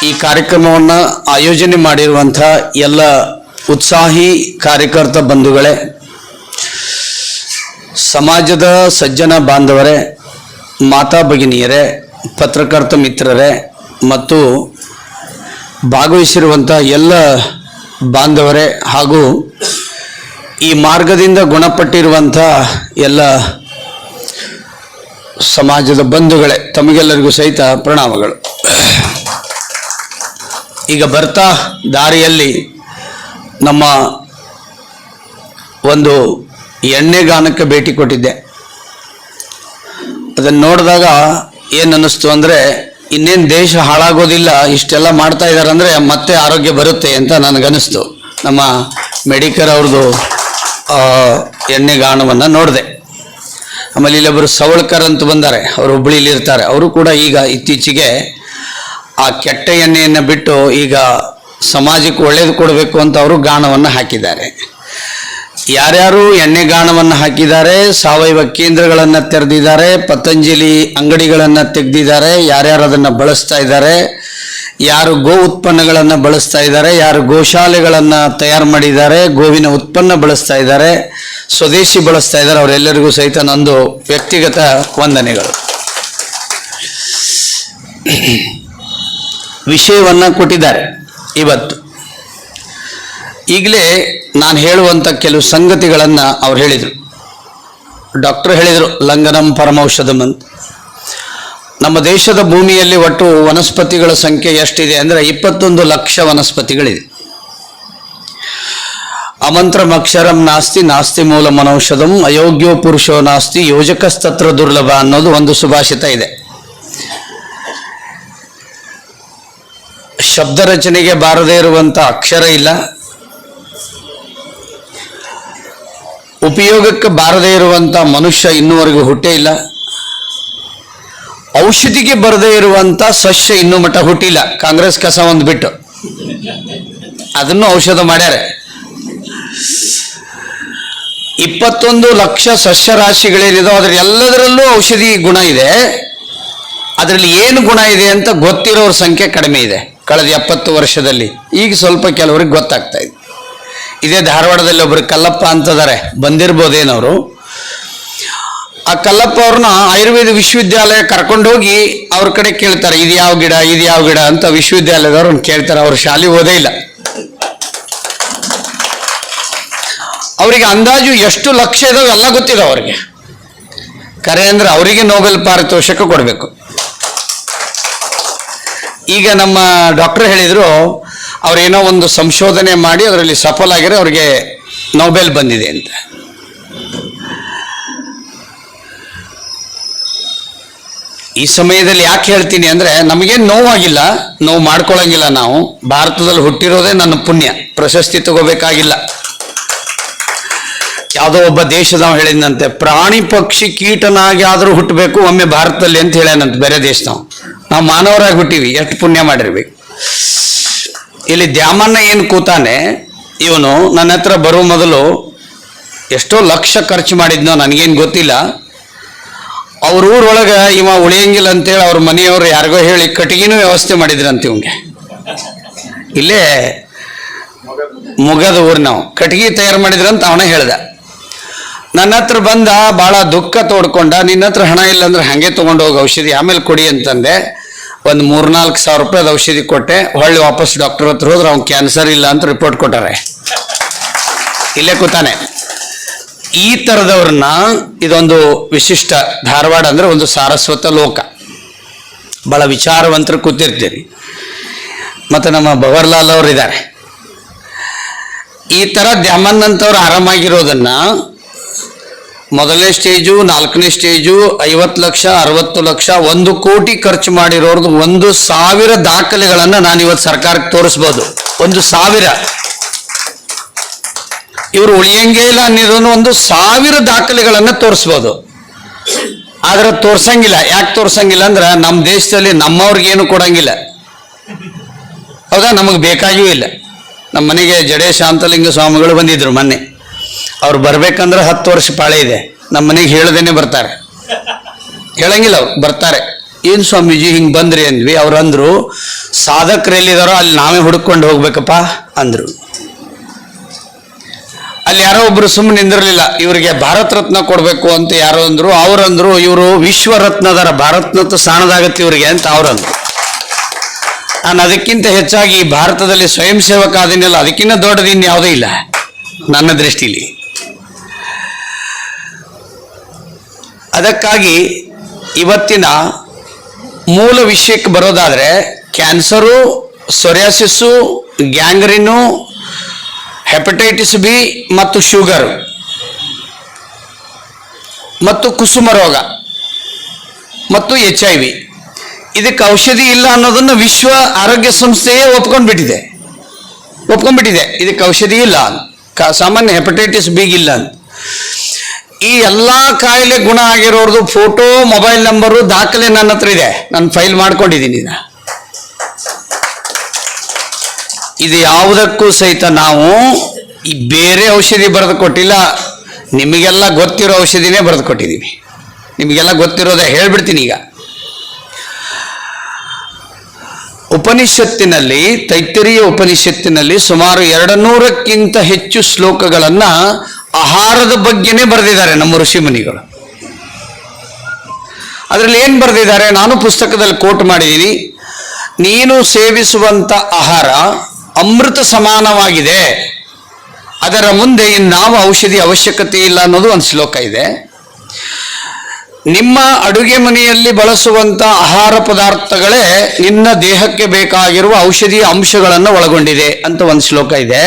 ಈ ಕಾರ್ಯಕ್ರಮವನ್ನು ಆಯೋಜನೆ ಮಾಡಿರುವಂಥ ಎಲ್ಲ ಉತ್ಸಾಹಿ ಕಾರ್ಯಕರ್ತ ಬಂಧುಗಳೇ, ಸಮಾಜದ ಸಜ್ಜನ ಬಾಂಧವರೇ, ಮಾತಾ ಭಗಿನಿಯರೇ, ಪತ್ರಕರ್ತ ಮಿತ್ರರೇ ಮತ್ತು ಭಾಗವಹಿಸಿರುವಂಥ ಎಲ್ಲ ಬಾಂಧವರೇ ಹಾಗೂ ಈ ಮಾರ್ಗದಿಂದ ಗುಣಪಟ್ಟಿರುವಂಥ ಎಲ್ಲ ಸಮಾಜದ ಬಂಧುಗಳೇ, ತಮಗೆಲ್ಲರಿಗೂ ಸಹಿತ ಪ್ರಣಾಮಗಳು. ಈಗ ಬರ್ತಾ ದಾರಿಯಲ್ಲಿ ನಮ್ಮ ಒಂದು ಎಣ್ಣೆಗಾನಕ್ಕೆ ಭೇಟಿ ಕೊಟ್ಟಿದ್ದೆ. ಅದನ್ನು ನೋಡಿದಾಗ ಏನು ಅನ್ನಿಸ್ತು ಅಂದರೆ, ಇನ್ನೇನು ದೇಶ ಹಾಳಾಗೋದಿಲ್ಲ, ಇಷ್ಟೆಲ್ಲ ಮಾಡ್ತಾ ಇದ್ದಾರೆ ಅಂದರೆ ಮತ್ತೆ ಆರೋಗ್ಯ ಬರುತ್ತೆ ಅಂತ ನನಗನ್ನಿಸ್ತು. ನಮ್ಮ ಮೆಡಿಕಲ್ ಅವ್ರದ್ದು ಎಣ್ಣೆಗಾನವನ್ನು ನೋಡಿದೆ. ಆಮೇಲೆ ಇಲ್ಲೊಬ್ಬರು ಸವಳ್ಕರ್ ಅಂತ ಬಂದ್ದಾರೆ, ಅವರು ಹುಬ್ಬಳ್ಳಿಲಿ ಇರ್ತಾರೆ. ಅವರು ಕೂಡ ಈಗ ಇತ್ತೀಚೆಗೆ ಆ ಕೆಟ್ಟ ಎಣ್ಣೆಯನ್ನು ಬಿಟ್ಟು ಈಗ ಸಮಾಜಕ್ಕೆ ಒಳ್ಳೇದು ಕೊಡಬೇಕು ಅಂತ ಅವರು ಗಾಣವನ್ನು ಹಾಕಿದ್ದಾರೆ. ಯಾರ್ಯಾರು ಎಣ್ಣೆಗಾಣವನ್ನು ಹಾಕಿದ್ದಾರೆ, ಸಾವಯವ ಕೇಂದ್ರಗಳನ್ನು ತೆರೆದಿದ್ದಾರೆ, ಪತಂಜಲಿ ಅಂಗಡಿಗಳನ್ನು ತೆಗೆದಿದ್ದಾರೆ, ಯಾರ್ಯಾರು ಅದನ್ನು ಬಳಸ್ತಾ ಇದ್ದಾರೆ, ಯಾರು ಗೋ ಉತ್ಪನ್ನಗಳನ್ನು ಬಳಸ್ತಾ ಇದ್ದಾರೆ, ಯಾರು ಗೋಶಾಲೆಗಳನ್ನು ತಯಾರು ಮಾಡಿದ್ದಾರೆ, ಗೋವಿನ ಉತ್ಪನ್ನ ಬಳಸ್ತಾ ಇದ್ದಾರೆ, ಸ್ವದೇಶಿ ಬಳಸ್ತಾ ಇದ್ದಾರೆ, ಅವರೆಲ್ಲರಿಗೂ ಸಹಿತ ನಂದು ವ್ಯಕ್ತಿಗತ ವಂದನೆಗಳು. ವಿಷಯವನ್ನು ಕೊಟ್ಟಿದ್ದಾರೆ ಇವತ್ತು. ಈಗಲೇ ನಾನು ಹೇಳುವಂಥ ಕೆಲವು ಸಂಗತಿಗಳನ್ನು ಅವ್ರು ಹೇಳಿದರು. ಡಾಕ್ಟರ್ ಹೇಳಿದರು, ಲಂಘನಂ ಪರಮೌಷಧಂ ಅಂತ. ನಮ್ಮ ದೇಶದ ಭೂಮಿಯಲ್ಲಿ ಒಟ್ಟು ವನಸ್ಪತಿಗಳ ಸಂಖ್ಯೆ ಎಷ್ಟಿದೆ ಅಂದರೆ 21 ಲಕ್ಷ ವನಸ್ಪತಿಗಳಿದೆ. ಅಮಂತ್ರಮಕ್ಷರಂ ನಾಸ್ತಿ ನಾಸ್ತಿ ಮೂಲ ಮನೌಷಧಂ ಅಯೋಗ್ಯೋ ಪುರುಷೋ ನಾಸ್ತಿ ಯೋಜಕಸ್ತತ್ರ ದುರ್ಲಭ ಅನ್ನೋದು ಒಂದು ಸುಭಾಷಿತ ಇದೆ. ಶಬ್ದ ರಚನೆಗೆ ಬಾರದೇ ಇರುವಂಥ ಅಕ್ಷರ ಇಲ್ಲ, ಉಪಯೋಗಕ್ಕೆ ಬಾರದೇ ಇರುವಂಥ ಮನುಷ್ಯ ಇನ್ನೂವರೆಗೂ ಹುಟ್ಟೇ ಇಲ್ಲ, ಔಷಧಿಗೆ ಬರದೇ ಇರುವಂಥ ಸಸ್ಯ ಇನ್ನೂ ಮಟ್ಟ ಹುಟ್ಟಿಲ್ಲ. ಕಾಂಗ್ರೆಸ್ ಕಸ ಒಂದು ಬಿಟ್ಟು ಅದನ್ನು ಔಷಧ ಮಾಡ್ಯಾರೆ. 21 ಲಕ್ಷ ಸಸ್ಯರಾಶಿಗಳೇನಿದೆ ಅದರ ಎಲ್ಲದರಲ್ಲೂ ಔಷಧಿ ಗುಣ ಇದೆ. ಅದರಲ್ಲಿ ಏನು ಗುಣ ಇದೆ ಅಂತ ಗೊತ್ತಿರೋರ ಸಂಖ್ಯೆ ಕಡಿಮೆ ಇದೆ ಕಳೆದ 70 ವರ್ಷದಲ್ಲಿ. ಈಗ ಸ್ವಲ್ಪ ಕೆಲವರಿಗೆ ಗೊತ್ತಾಗ್ತಾ ಇದೆ. ಇದೇ ಧಾರವಾಡದಲ್ಲಿ ಒಬ್ಬರು ಕಲ್ಲಪ್ಪ ಅಂತದಾರೆ, ಬಂದಿರ್ಬೋದೇನವರು. ಆ ಕಲ್ಲಪ್ಪ ಅವ್ರನ್ನ ಆಯುರ್ವೇದ ವಿಶ್ವವಿದ್ಯಾಲಯ ಕರ್ಕೊಂಡೋಗಿ ಅವ್ರ ಕಡೆ ಕೇಳ್ತಾರೆ, ಇದು ಯಾವ ಗಿಡ, ಇದು ಯಾವ ಗಿಡ ಅಂತ ವಿಶ್ವವಿದ್ಯಾಲಯದವ್ರನ್ನ ಕೇಳ್ತಾರೆ. ಅವ್ರು ಶಾಲೆ ಓದೇ ಇಲ್ಲ. ಅವರಿಗೆ ಅಂದಾಜು ಎಷ್ಟು ಲಕ್ಷ ಇದಾವೆ ಎಲ್ಲ ಗೊತ್ತಿದೆ ಅವ್ರಿಗೆ. ಕರೆ ಅಂದ್ರೆ ಅವರಿಗೆ ನೊಬೆಲ್ ಪಾರಿತೋಷಕ ಕೊಡಬೇಕು. ಈಗ ನಮ್ಮ ಡಾಕ್ಟರ್ ಹೇಳಿದರು, ಅವರೇನೋ ಒಂದು ಸಂಶೋಧನೆ ಮಾಡಿ ಅದರಲ್ಲಿ ಸಫಲ ಆಗಿರೋ ಅವ್ರಿಗೆ ನೊಬೆಲ್ ಬಂದಿದೆ ಅಂತ. ಈ ಸಮಯದಲ್ಲಿ ಯಾಕೆ ಹೇಳ್ತೀನಿ ಅಂದರೆ, ನಮಗೇನು ನೋವಾಗಿಲ್ಲ, ನೋವು ಮಾಡ್ಕೊಳ್ಳಂಗಿಲ್ಲ. ನಾವು ಭಾರತದಲ್ಲಿ ಹುಟ್ಟಿರೋದೇ ನನ್ನ ಪುಣ್ಯ, ಪ್ರಶಸ್ತಿ ತಗೋಬೇಕಾಗಿಲ್ಲ. ಯಾವುದೋ ಒಬ್ಬ ದೇಶದವ ಹೇಳಿದಂತೆ, ಪ್ರಾಣಿ ಪಕ್ಷಿ ಕೀಟನಾಗಿ ಆದರೂ ಹುಟ್ಟಬೇಕು ಒಮ್ಮೆ ಭಾರತದಲ್ಲಿ ಅಂತ ಹೇಳ್ಯಾನಂತ ಬೇರೆ ದೇಶದವ. ನಾವು ಮಾನವರಾಗಿ ಹುಟ್ಟಿವಿ, ಎಷ್ಟು ಪುಣ್ಯ ಮಾಡಿರ್ಬೇಕು. ಇಲ್ಲಿ ದ್ಯಾಮಣ್ಣ ಏನು ಕೂತಾನೆ, ಇವನು ನನ್ನ ಹತ್ರ ಬರೋ ಮೊದಲು ಎಷ್ಟೋ ಲಕ್ಷ ಖರ್ಚು ಮಾಡಿದ್ನೋ ನನಗೇನು ಗೊತ್ತಿಲ್ಲ. ಅವ್ರ ಊರೊಳಗೆ ಇವ ಉಳಿಯಂಗಿಲ್ಲ ಅಂತೇಳಿ ಅವ್ರ ಮನೆಯವರು ಯಾರಿಗೋ ಹೇಳಿ ಕಟ್ಟಿಗೆನೂ ವ್ಯವಸ್ಥೆ ಮಾಡಿದ್ರಂತ ಇವಂಗೆ. ಇಲ್ಲೇ ಮುಗದ ಊರು ನಾವು ಕಟ್ಟಿಗೆ ತಯಾರು ಮಾಡಿದ್ರಂತ ಅವನೇ ಹೇಳ್ದ. ನನ್ನ ಹತ್ರ ಬಂದ, ಭಾಳ ದುಃಖ ತೋಡ್ಕೊಂಡ, ನಿನ್ನ ಹತ್ರ ಹಣ ಇಲ್ಲ ಅಂದ್ರೆ ಹಾಗೆ ತೊಗೊಂಡು ಹೋಗಿ ಔಷಧಿ ಆಮೇಲೆ ಕೊಡಿ ಅಂತಂದೆ. ಒಂದು 3-4 ಸಾವಿರ ರೂಪಾಯಿದ ಔಷಧಿ ಕೊಟ್ಟೆ. ಹೊಳ್ಳಿ ವಾಪಸ್ ಡಾಕ್ಟರ್ ಹತ್ರ ಹೋದ್ರೆ ಅವ್ನು ಕ್ಯಾನ್ಸರ್ ಇಲ್ಲ ಅಂತ ರಿಪೋರ್ಟ್ ಕೊಟ್ಟಾರೆ. ಇಲ್ಲೇ ಕೂತಾನೆ. ಈ ಥರದವ್ರನ್ನ, ಇದೊಂದು ವಿಶಿಷ್ಟ ಧಾರವಾಡ ಅಂದರೆ ಒಂದು ಸಾರಸ್ವತ ಲೋಕ, ಭಾಳ ವಿಚಾರವಂತರು ಕೂತಿರ್ತೀರಿ. ಮತ್ತು ನಮ್ಮ ಭವರ್ಲಾಲ್ ಅವರು ಇದ್ದಾರೆ. ಈ ಥರ ದ್ಯಾಮನ್ನಂಥವ್ರು ಆರಾಮಾಗಿರೋದನ್ನು ಮೊದಲನೇ ಸ್ಟೇಜು, 4ನೇ ಸ್ಟೇಜು, 50 ಲಕ್ಷ, 60 ಲಕ್ಷ, 1 ಕೋಟಿ ಖರ್ಚು ಮಾಡಿರೋರ್ದು 1,000 ದಾಖಲೆಗಳನ್ನು ನಾನು ಇವತ್ತು ಸರ್ಕಾರಕ್ಕೆ ತೋರಿಸ್ಬೋದು. 1,000. ಇವರು ಉಳಿಯಂಗೇ ಇಲ್ಲ ಅನ್ನೋದನ್ನು 1,000 ದಾಖಲೆಗಳನ್ನು ತೋರಿಸ್ಬೋದು. ಆದ್ರೆ ತೋರ್ಸಂಗಿಲ್ಲ. ಯಾಕೆ ತೋರ್ಸಂಗಿಲ್ಲ ಅಂದ್ರೆ, ನಮ್ಮ ದೇಶದಲ್ಲಿ ನಮ್ಮವ್ರಿಗೇನು ಕೊಡಂಗಿಲ್ಲ. ಹೌದಾ? ನಮಗೆ ಬೇಕಾಗಿಯೂ ಇಲ್ಲ. ನಮ್ಮ ಮನೆಗೆ ಜಡೆ ಶಾಂತಲಿಂಗ ಸ್ವಾಮಿಗಳು ಬಂದಿದ್ರು ಮೊನ್ನೆ. ಅವ್ರು ಬರ್ಬೇಕಂದ್ರೆ 10 ವರ್ಷ ಪಾಳೆ ಇದೆ. ನಮ್ಮ ಮನೆಗೆ ಹೇಳ್ದೇನೆ ಬರ್ತಾರೆ, ಹೇಳಂಗಿಲ್ಲ ಅವ್ರು ಬರ್ತಾರೆ. ಏನು ಸ್ವಾಮೀಜಿ ಹಿಂಗೆ ಬಂದ್ರಿ ಅಂದ್ವಿ. ಅವ್ರು ಅಂದರು, ಸಾಧಕರು ಎಲ್ಲಿದಾರೋ ಅಲ್ಲಿ ನಾವೇ ಹುಡ್ಕೊಂಡು ಹೋಗ್ಬೇಕಪ್ಪ ಅಂದರು. ಅಲ್ಲಿ ಯಾರೋ ಒಬ್ರು ಸುಮ್ಮನೆ ನಿಂದಿರಲಿಲ್ಲ, ಇವರಿಗೆ ಭಾರತ ರತ್ನ ಕೊಡಬೇಕು ಅಂತ ಯಾರೋ ಅಂದರು. ಅವ್ರಂದ್ರು ಇವರು ವಿಶ್ವರತ್ನದರ, ಭಾರತ ರತ್ನ ಸ್ಥಾನದಾಗತ್ತೆ ಇವರಿಗೆ ಅಂತ ಅವ್ರಂದ್ರು. ನಾನು ಅದಕ್ಕಿಂತ ಹೆಚ್ಚಾಗಿ ಭಾರತದಲ್ಲಿ ಸ್ವಯಂ ಸೇವಕ ಆದಿನಲ್ಲ, ಅದಕ್ಕಿಂತ ದೊಡ್ಡದು ಇನ್ಯಾವುದೂ ಇಲ್ಲ ನನ್ನ ದೃಷ್ಟಿಲಿ. ಅದಕ್ಕಾಗಿ ಇವತ್ತಿನ ಮೂಲ ವಿಷಯಕ್ಕೆ ಬರೋದಾದರೆ, ಕ್ಯಾನ್ಸರು, ಸೊರಿಯಾಸಿಸ್ಸು, ಗ್ಯಾಂಗ್ರೀನು, ಹೆಪಟೈಟಿಸ್ ಬಿ ಮತ್ತು ಶುಗರ್ ಮತ್ತು ಕುಸುಮ ರೋಗ ಮತ್ತು HIV, ಇದಕ್ಕೆ ಔಷಧಿ ಇಲ್ಲ ಅನ್ನೋದನ್ನು ವಿಶ್ವ ಆರೋಗ್ಯ ಸಂಸ್ಥೆಯೇ ಒಪ್ಕೊಂಡ್ಬಿಟ್ಟಿದೆ. ಇದಕ್ಕೆ ಔಷಧಿ ಇಲ್ಲ, ಸಾಮಾನ್ಯ ಹೆಪಟೈಟಿಸ್ ಬಿಗಿಲ್ಲ ಅಂತ. ಈ ಎಲ್ಲ ಕಾಯಿಲೆ ಗುಣ ಆಗಿರೋರ್ದು ಫೋಟೋ, ಮೊಬೈಲ್ ನಂಬರು, ದಾಖಲೆ ನನ್ನ ಹತ್ರ ಇದೆ. ನಾನು ಫೈಲ್ ಮಾಡ್ಕೊಂಡಿದ್ದೀನಿ. ಇದು ಯಾವುದಕ್ಕೂ ಸಹಿತ ನಾವು ಈ ಬೇರೆ ಔಷಧಿ ಬರೆದು ಕೊಟ್ಟಿಲ್ಲ, ನಿಮಗೆಲ್ಲ ಗೊತ್ತಿರೋ ಔಷಧಿನೇ ಬರೆದು ಕೊಟ್ಟಿದ್ದೀವಿ. ನಿಮಗೆಲ್ಲ ಗೊತ್ತಿರೋದೇ ಹೇಳ್ಬಿಡ್ತೀನಿ. ಈಗ ಉಪನಿಷತ್ತಿನಲ್ಲಿ, ತೈತ್ತರೀಯ ಉಪನಿಷತ್ತಿನಲ್ಲಿ ಸುಮಾರು 200ಕ್ಕಿಂತ ಹೆಚ್ಚು ಶ್ಲೋಕಗಳನ್ನು ಆಹಾರದ ಬಗ್ಗೆನೇ ಬರೆದಿದ್ದಾರೆ ನಮ್ಮ ಋಷಿ ಮುನಿಗಳು. ಅದರಲ್ಲಿ ಏನು ಬರೆದಿದ್ದಾರೆ, ನಾನು ಪುಸ್ತಕದಲ್ಲಿ ಕೋಟ್ ಮಾಡಿದ್ದೀನಿ. ನೀನು ಸೇವಿಸುವಂಥ ಆಹಾರ ಅಮೃತ ಸಮಾನವಾಗಿದೆ, ಅದರ ಮುಂದೆ ಇನ್ನಾವ ಔಷಧಿ ಅವಶ್ಯಕತೆ ಇಲ್ಲ ಅನ್ನೋದು ಒಂದು ಶ್ಲೋಕ ಇದೆ. ನಿಮ್ಮ ಅಡುಗೆ ಮನೆಯಲ್ಲಿ ಬಳಸುವಂಥ ಆಹಾರ ಪದಾರ್ಥಗಳೇ ನಿನ್ನ ದೇಹಕ್ಕೆ ಬೇಕಾಗಿರುವ ಔಷಧಿಯ ಅಂಶಗಳನ್ನು ಒಳಗೊಂಡಿದೆ ಅಂತ ಒಂದು ಶ್ಲೋಕ ಇದೆ.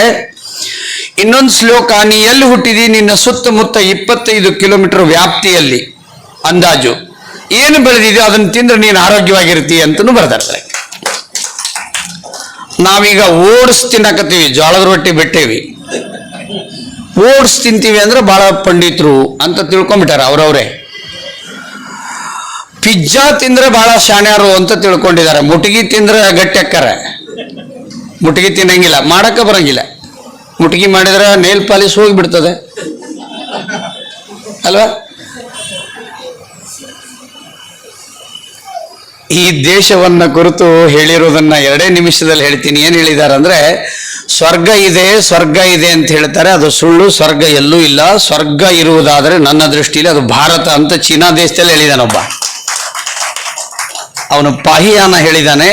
ಇನ್ನೊಂದು ಶ್ಲೋಕ, ನೀ ಎಲ್ಲಿ ಹುಟ್ಟಿದಿ, ನಿನ್ನ ಸುತ್ತಮುತ್ತ 25 ಕಿಲೋಮೀಟರ್ ವ್ಯಾಪ್ತಿಯಲ್ಲಿ ಅಂದಾಜು ಏನು ಬೆಳೆದಿದೆ ಅದನ್ನು ತಿಂದ್ರೆ ನೀನು ಆರೋಗ್ಯವಾಗಿರ್ತೀಯ ಅಂತಲೂ ಬರ್ತಾರೆ. ನಾವೀಗ ಓಟ್ಸ್ ತಿನ್ನಕತ್ತೀವಿ, ಜೋಳದ ರೊಟ್ಟಿ ಬಿಟ್ಟೇವಿ. ಓಟ್ಸ್ ತಿಂತೀವಿ ಅಂದ್ರೆ ಬಹಳ ಪಂಡಿತರು ಅಂತ ತಿಳ್ಕೊಂಡ್ಬಿಟ್ಟಾರೆ ಅವ್ರವ್ರೆ. ಪಿಜ್ಜಾ ತಿಂದ್ರೆ ಬಹಳ ಶಾಣ್ಯಾರು ಅಂತ ತಿಳ್ಕೊಂಡಿದ್ದಾರೆ. ಮುಟಗಿ ತಿಂದ್ರೆ ಗಟ್ಟಿ ಅಕ್ಕಾರೆ. ಮುಟಗಿ ತಿನ್ನಂಗಿಲ್ಲ, ಮಾಡಕ್ಕೆ ಬರಂಗಿಲ್ಲ. ಮುಟಗಿ ಮಾಡಿದ್ರೆ ನೇಲ್ ಪಾಲಿಶ್ ಹೋಗಿಬಿಡ್ತದೆ ಅಲ್ವಾ? ಈ ದೇಶವನ್ನ ಕುರಿತು ಹೇಳಿರೋದನ್ನ 2 ನಿಮಿಷದಲ್ಲಿ ಹೇಳ್ತೀನಿ. ಏನು ಹೇಳಿದ್ದಾರೆ ಅಂದ್ರೆ, ಸ್ವರ್ಗ ಇದೆ ಅಂತ ಹೇಳ್ತಾರೆ. ಅದು ಸುಳ್ಳು. ಸ್ವರ್ಗ ಎಲ್ಲೂ ಇಲ್ಲ. ಸ್ವರ್ಗ ಇರುವುದಾದರೆ ನನ್ನ ದೃಷ್ಟಿಯಲ್ಲಿ ಅದು ಭಾರತ ಅಂತ ಚೀನಾ ದೇಶದಲ್ಲಿ ಹೇಳಿದಾನೊಬ್ಬ. ಅವನು ಪಾಹಿಯಾನ ಹೇಳಿದಾನೆ,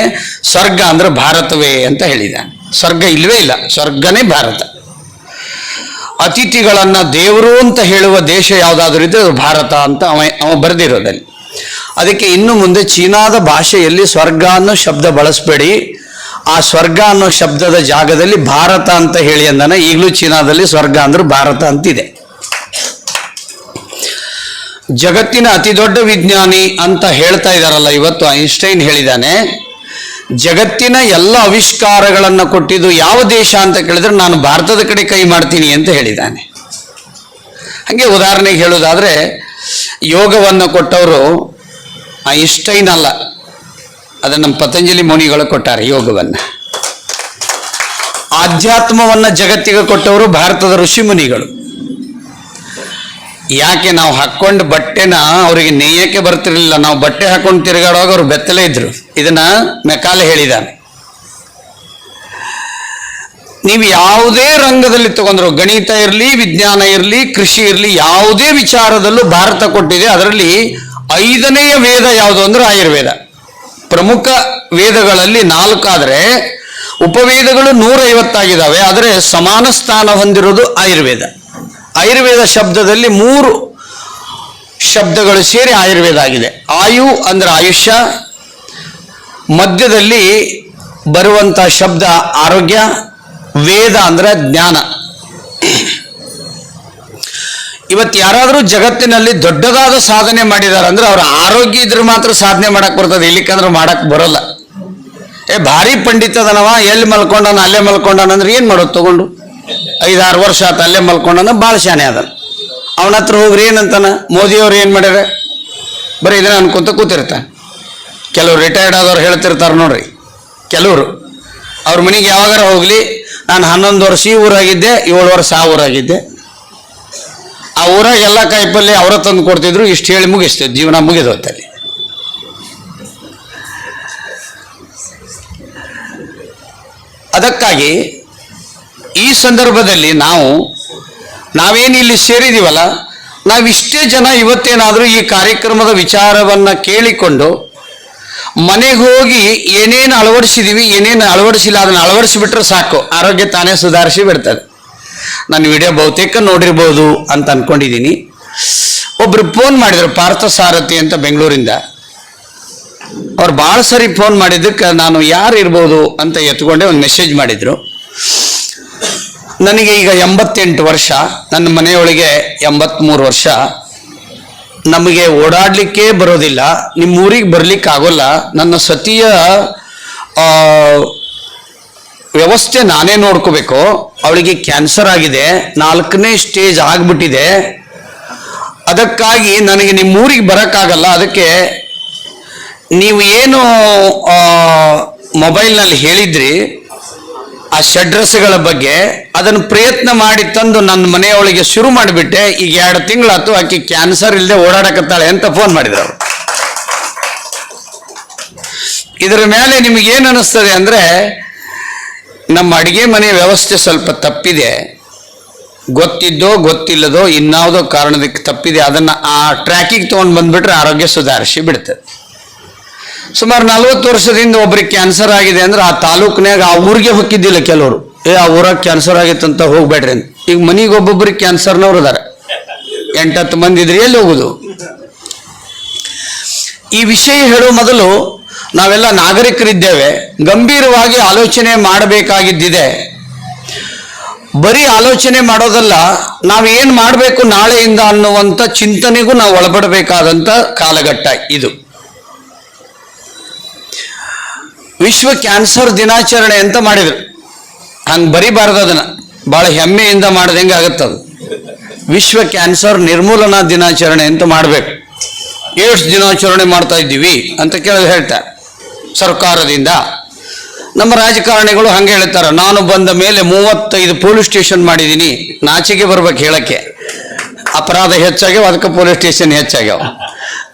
ಸ್ವರ್ಗ ಅಂದ್ರೆ ಭಾರತವೇ ಅಂತ ಹೇಳಿದ್ದಾನೆ. ಸ್ವರ್ಗ ಇಲ್ಲವೇ ಇಲ್ಲ, ಸ್ವರ್ಗನೇ ಭಾರತ. ಅತಿಥಿಗಳನ್ನ ದೇವರು ಅಂತ ಹೇಳುವ ದೇಶ ಯಾವುದಾದ್ರೂ ಇದ್ರೆ ಅದು ಭಾರತ ಅಂತ ಅವ ಬರೆದಿರೋದಲ್ಲಿ. ಅದಕ್ಕೆ ಇನ್ನು ಮುಂದೆ ಚೀನಾದ ಭಾಷೆಯಲ್ಲಿ ಸ್ವರ್ಗ ಅನ್ನೋ ಶಬ್ದ ಬಳಸಬೇಡಿ, ಆ ಸ್ವರ್ಗ ಅನ್ನೋ ಶಬ್ದದ ಜಾಗದಲ್ಲಿ ಭಾರತ ಅಂತ ಹೇಳಿ ಅಂದಾನೆ. ಈಗಲೂ ಚೀನಾದಲ್ಲಿ ಸ್ವರ್ಗ ಅಂದ್ರೆ ಭಾರತ ಅಂತಿದೆ. ಜಗತ್ತಿನ ಅತಿ ದೊಡ್ಡ ವಿಜ್ಞಾನಿ ಅಂತ ಹೇಳ್ತಾ ಇದ್ದಾರಲ್ಲ ಇವತ್ತು ಐನ್ಸ್ಟೈನ್ ಹೇಳಿದ್ದಾನೆ, ಜಗತ್ತಿನ ಎಲ್ಲ ಆವಿಷ್ಕಾರಗಳನ್ನು ಕೊಟ್ಟಿದ್ದು ಯಾವ ದೇಶ ಅಂತ ಕೇಳಿದ್ರೆ ನಾನು ಭಾರತದ ಕಡೆ ಕೈ ಮಾಡ್ತೀನಿ ಅಂತ ಹೇಳಿದ್ದಾನೆ. ಹಾಗೆ ಉದಾಹರಣೆಗೆ ಹೇಳೋದಾದ್ರೆ, ಯೋಗವನ್ನು ಕೊಟ್ಟವರು ಐನ್ಸ್ಟೈನ್ ಅಲ್ಲ, ಅದನ್ನು ನಮ್ಮ ಪತಂಜಲಿ ಮುನಿಗಳು ಕೊಟ್ಟಾರೆ ಯೋಗವನ್ನು. ಆಧ್ಯಾತ್ಮವನ್ನು ಜಗತ್ತಿಗೆ ಕೊಟ್ಟವರು ಭಾರತದ ಋಷಿ ಮುನಿಗಳು. ಯಾಕೆ ನಾವು ಹಾಕ್ಕೊಂಡು ಬಟ್ಟೆನ ಅವರಿಗೆ ನೇಯಕ್ಕೆ ಬರ್ತಿರ್ಲಿಲ್ಲ. ನಾವು ಬಟ್ಟೆ ಹಾಕೊಂಡು ತಿರುಗಾಡುವಾಗ ಅವರು ಬೆತ್ತಲೇ ಇದ್ರು. ಇದನ್ನ ಮೆಕಾಲೆ ಹೇಳಿದ್ದಾನೆ. ನೀವು ಯಾವುದೇ ರಂಗದಲ್ಲಿ ತಗೊಂಡ್ರು, ಗಣಿತ ಇರಲಿ, ವಿಜ್ಞಾನ ಇರಲಿ, ಕೃಷಿ ಇರಲಿ, ಯಾವುದೇ ವಿಚಾರದಲ್ಲೂ ಭಾರತ ಕೊಟ್ಟಿದೆ. ಅದರಲ್ಲಿ 5ನೆಯ ವೇದ ಯಾವುದು ಅಂದ್ರೆ ಆಯುರ್ವೇದ. ಪ್ರಮುಖ ವೇದಗಳಲ್ಲಿ 4 ಆದರೆ ಉಪವೇದಗಳು 150 ಆದರೆ ಸಮಾನ ಸ್ಥಾನ ಹೊಂದಿರೋದು ಆಯುರ್ವೇದ. ಆಯುರ್ವೇದ ಶಬ್ದದಲ್ಲಿ 3 ಶಬ್ದಗಳು ಸೇರಿ ಆಯುರ್ವೇದ ಆಗಿದೆ. ಆಯು ಅಂದ್ರೆ ಆಯುಷ್ಯ, ಮಧ್ಯದಲ್ಲಿ ಬರುವಂಥ ಶಬ್ದ ಆರೋಗ್ಯ, ವೇದ ಅಂದ್ರೆ ಜ್ಞಾನ. ಇವತ್ತು ಯಾರಾದರೂ ಜಗತ್ತಿನಲ್ಲಿ ದೊಡ್ಡದಾದ ಸಾಧನೆ ಮಾಡಿದ್ದಾರೆ ಅಂದ್ರೆ ಅವ್ರ ಆರೋಗ್ಯ ಇದ್ರೆ ಮಾತ್ರ ಸಾಧನೆ ಮಾಡಕ್ ಬರ್ತದೆ, ಇಲ್ಲಿಕ್ಕಂದ್ರೆ ಮಾಡಕ್ ಬರೋಲ್ಲ. ಭಾರಿ ಪಂಡಿತದನವ, ಎಲ್ಲಿ ಮಲ್ಕೊಂಡನ ಅಲ್ಲೇ ಮಲ್ಕೊಂಡನ ಅಂದ್ರೆ ಏನು ಮಾಡೋದು? ತಗೊಂಡು 5-6 ವರ್ಷ ಆತ ಅಲ್ಲೇ ಮಲ್ಕೊಂಡನ, ಭಾಳ ಶಾನೆ ಅದನ. ಅವನ ಹತ್ರ ಹೋಗ್ರಿ ಏನಂತಾನ, ಮೋದಿಯವ್ರು ಏನು ಮಾಡ್ಯಾರ, ಬರೀ ಇದನ್ನ ಅನ್ಕೊಂತ ಕೂತಿರ್ತಾನೆ. ಕೆಲವರು ರಿಟೈರ್ಡ್ ಆದವ್ರು ಹೇಳ್ತಿರ್ತಾರೆ ನೋಡ್ರಿ, ಕೆಲವರು ಅವ್ರ ಮನೆಗೆ ಯಾವಾಗಾರ ಹೋಗ್ಲಿ, ನಾನು 11 ವರ್ಷ ಈ ಊರಾಗಿದ್ದೆ, 7 ವರ್ಷ ಆ ಊರಾಗಿದ್ದೆ, ಆ ಊರಾಗ ಎಲ್ಲ ಕಾಯಿಪಲ್ಲೆ ಅವರ ತಂದು ಕೊಡ್ತಿದ್ರು, ಇಷ್ಟು ಹೇಳಿ ಮುಗಿಸ್ತೇವೆ, ಜೀವನ ಮುಗಿದೋತ್ತಲ್ಲಿ. ಅದಕ್ಕಾಗಿ ಈ ಸಂದರ್ಭದಲ್ಲಿ ನಾವೇನು ಇಲ್ಲಿ ಸೇರಿದೀವಲ್ಲ, ನಾವಿಷ್ಟೇ ಜನ ಇವತ್ತೇನಾದರೂ ಈ ಕಾರ್ಯಕ್ರಮದ ವಿಚಾರವನ್ನು ಕೇಳಿಕೊಂಡು ಮನೆಗೆ ಹೋಗಿ ಏನೇನು ಅಳವಡಿಸಿದೀವಿ, ಏನೇನು ಅಳವಡಿಸಿಲ್ಲ ಅದನ್ನು ಅಳವಡಿಸಿಬಿಟ್ರೆ ಸಾಕು, ಆರೋಗ್ಯ ತಾನೇ ಸುಧಾರಿಸಿ ಬಿಡ್ತದೆ. ನಾನು ವಿಡಿಯೋ ಬಹುತೇಕ ನೋಡಿರ್ಬೋದು ಅಂತ ಅನ್ಕೊಂಡಿದ್ದೀನಿ. ಒಬ್ರು ಫೋನ್ ಮಾಡಿದ್ರು, ಪಾರ್ಥ ಸಾರಥಿ ಅಂತ ಬೆಂಗಳೂರಿಂದ. ಅವ್ರು ಭಾಳ ಸರಿ ಫೋನ್ ಮಾಡಿದ್ದಕ್ಕೆ ನಾನು ಯಾರು ಇರ್ಬೋದು ಅಂತ ಎತ್ಕೊಂಡೆ ಒಂದು ಮೆಸೇಜ್ ಮಾಡಿದ್ರು. ನನಗೆ ಈಗ 88 ವರ್ಷ, ನನ್ನ ಮನೆಯೊಳಗೆ 83 ವರ್ಷ. ನಮಗೆ ಓಡಾಡಲಿಕ್ಕೆ ಬರೋದಿಲ್ಲ, ನಿಮ್ಮ ಊರಿಗೆ ಬರ್ಲಿಕ್ಕೆ ಆಗೋಲ್ಲ. ನನ್ನ ಸತಿಯ ವ್ಯವಸ್ಥೆ ನಾನೇ ನೋಡ್ಕೋಬೇಕು. ಅವಳಿಗೆ ಕ್ಯಾನ್ಸರ್ ಆಗಿದೆ, 4ನೇ ಸ್ಟೇಜ್ ಆಗಿಬಿಟ್ಟಿದೆ. ಅದಕ್ಕಾಗಿ ನನಗೆ ನಿಮ್ಮ ಊರಿಗೆ ಬರೋಕ್ಕಾಗಲ್ಲ. ಅದಕ್ಕೆ ನೀವು ಏನು ಮೊಬೈಲ್ನಲ್ಲಿ ಹೇಳಿದ್ರಿ ಆ ಷಡ್ರಸಗಳ ಬಗ್ಗೆ, ಅದನ್ನು ಪ್ರಯತ್ನ ಮಾಡಿ ತಂದು ನನ್ನ ಮನೆಯೊಳಗೆ ಶುರು ಮಾಡಿಬಿಟ್ಟೆ. ಈಗ 2 ತಿಂಗಳಾಯ್ತು, ಆಕೆ ಕ್ಯಾನ್ಸರ್ ಇಲ್ಲದೆ ಓಡಾಡಕತ್ತಾಳೆ ಅಂತ ಫೋನ್ ಮಾಡಿದ್ರು. ಇದರ ಮೇಲೆ ನಿಮಗೇನು ಅನ್ನಿಸ್ತದೆ ಅಂದರೆ, ನಮ್ಮ ಅಡಿಗೆ ಮನೆ ವ್ಯವಸ್ಥೆ ಸ್ವಲ್ಪ ತಪ್ಪಿದೆ, ಗೊತ್ತಿದ್ದೋ ಗೊತ್ತಿಲ್ಲದೋ ಇನ್ಯಾವುದೋ ಕಾರಣದಕ್ಕೆ ತಪ್ಪಿದೆ. ಅದನ್ನು ಆ ಟ್ರ್ಯಾಕಿಗೆ ತೊಗೊಂಡು ಬಂದುಬಿಟ್ರೆ ಆರೋಗ್ಯ ಸುಧಾರಿಸಿ ಬಿಡ್ತದೆ. ಸುಮಾರು 40 ವರ್ಷದಿಂದ ಒಬ್ರಿಗೆ ಕ್ಯಾನ್ಸರ್ ಆಗಿದೆ ಅಂದ್ರೆ ಆ ತಾಲೂಕಿನಾಗ ಆ ಊರಿಗೆ ಹೊಕ್ಕಿದ್ದಿಲ್ಲ ಕೆಲವರು. ಆ ಊರಾಗ ಕ್ಯಾನ್ಸರ್ ಆಗಿತ್ತಂತ ಹೋಗ್ಬೇಡ್ರಿ ಅಂತ. ಈಗ ಮನೆಗೆ ಒಬ್ಬೊಬ್ಬರಿಗೆ ಕ್ಯಾನ್ಸರ್ನವ್ರು ಇದಾರೆ, 8-10 ಮಂದಿ ಇದ್ರಿ, ಎಲ್ಲಿ ಹೋಗುದು? ಈ ವಿಷಯ ಹೇಳೋ ಮೊದಲು ನಾವೆಲ್ಲ ನಾಗರಿಕರಿದ್ದೇವೆ, ಗಂಭೀರವಾಗಿ ಆಲೋಚನೆ ಮಾಡಬೇಕಾಗಿದ್ದಿದೆ. ಬರೀ ಆಲೋಚನೆ ಮಾಡೋದಲ್ಲ, ನಾವೇನು ಮಾಡಬೇಕು ನಾಳೆಯಿಂದ ಅನ್ನುವಂಥ ಚಿಂತನೆಗೂ ನಾವು ಒಳಪಡಬೇಕಾದಂಥ ಕಾಲಘಟ್ಟ ಇದು. ವಿಶ್ವ ಕ್ಯಾನ್ಸರ್ ದಿನಾಚರಣೆ ಅಂತ ಮಾಡಿದ್ರು. ಹಂಗೆ ಬರಿಬಾರ್ದು, ಅದನ್ನು ಭಾಳ ಹೆಮ್ಮೆಯಿಂದ ಮಾಡ್ದಂಗೆ ಆಗುತ್ತದು. ವಿಶ್ವ ಕ್ಯಾನ್ಸರ್ ನಿರ್ಮೂಲನಾ ದಿನಾಚರಣೆ ಅಂತ ಮಾಡಬೇಕು. ಎಷ್ಟು ದಿನಾಚರಣೆ ಮಾಡ್ತಾ ಇದ್ದೀವಿ ಅಂತ ಹೇಳ್ತಾರೆ ಸರ್ಕಾರದಿಂದ. ನಮ್ಮ ರಾಜಕಾರಣಿಗಳು ಹಂಗೆ ಹೇಳ್ತಾರೆ, ನಾನು ಬಂದ ಮೇಲೆ 35 ಪೊಲೀಸ್ ಸ್ಟೇಷನ್ ಮಾಡಿದ್ದೀನಿ. ನಾಚಿಕೆ ಬರ್ಬೇಕು ಹೇಳಕ್ಕೆ, ಅಪರಾಧ ಹೆಚ್ಚಾಗ್ಯಾವ, ಅದಕ್ಕೆ ಪೊಲೀಸ್ ಸ್ಟೇಷನ್ ಹೆಚ್ಚಾಗ್ಯಾವ.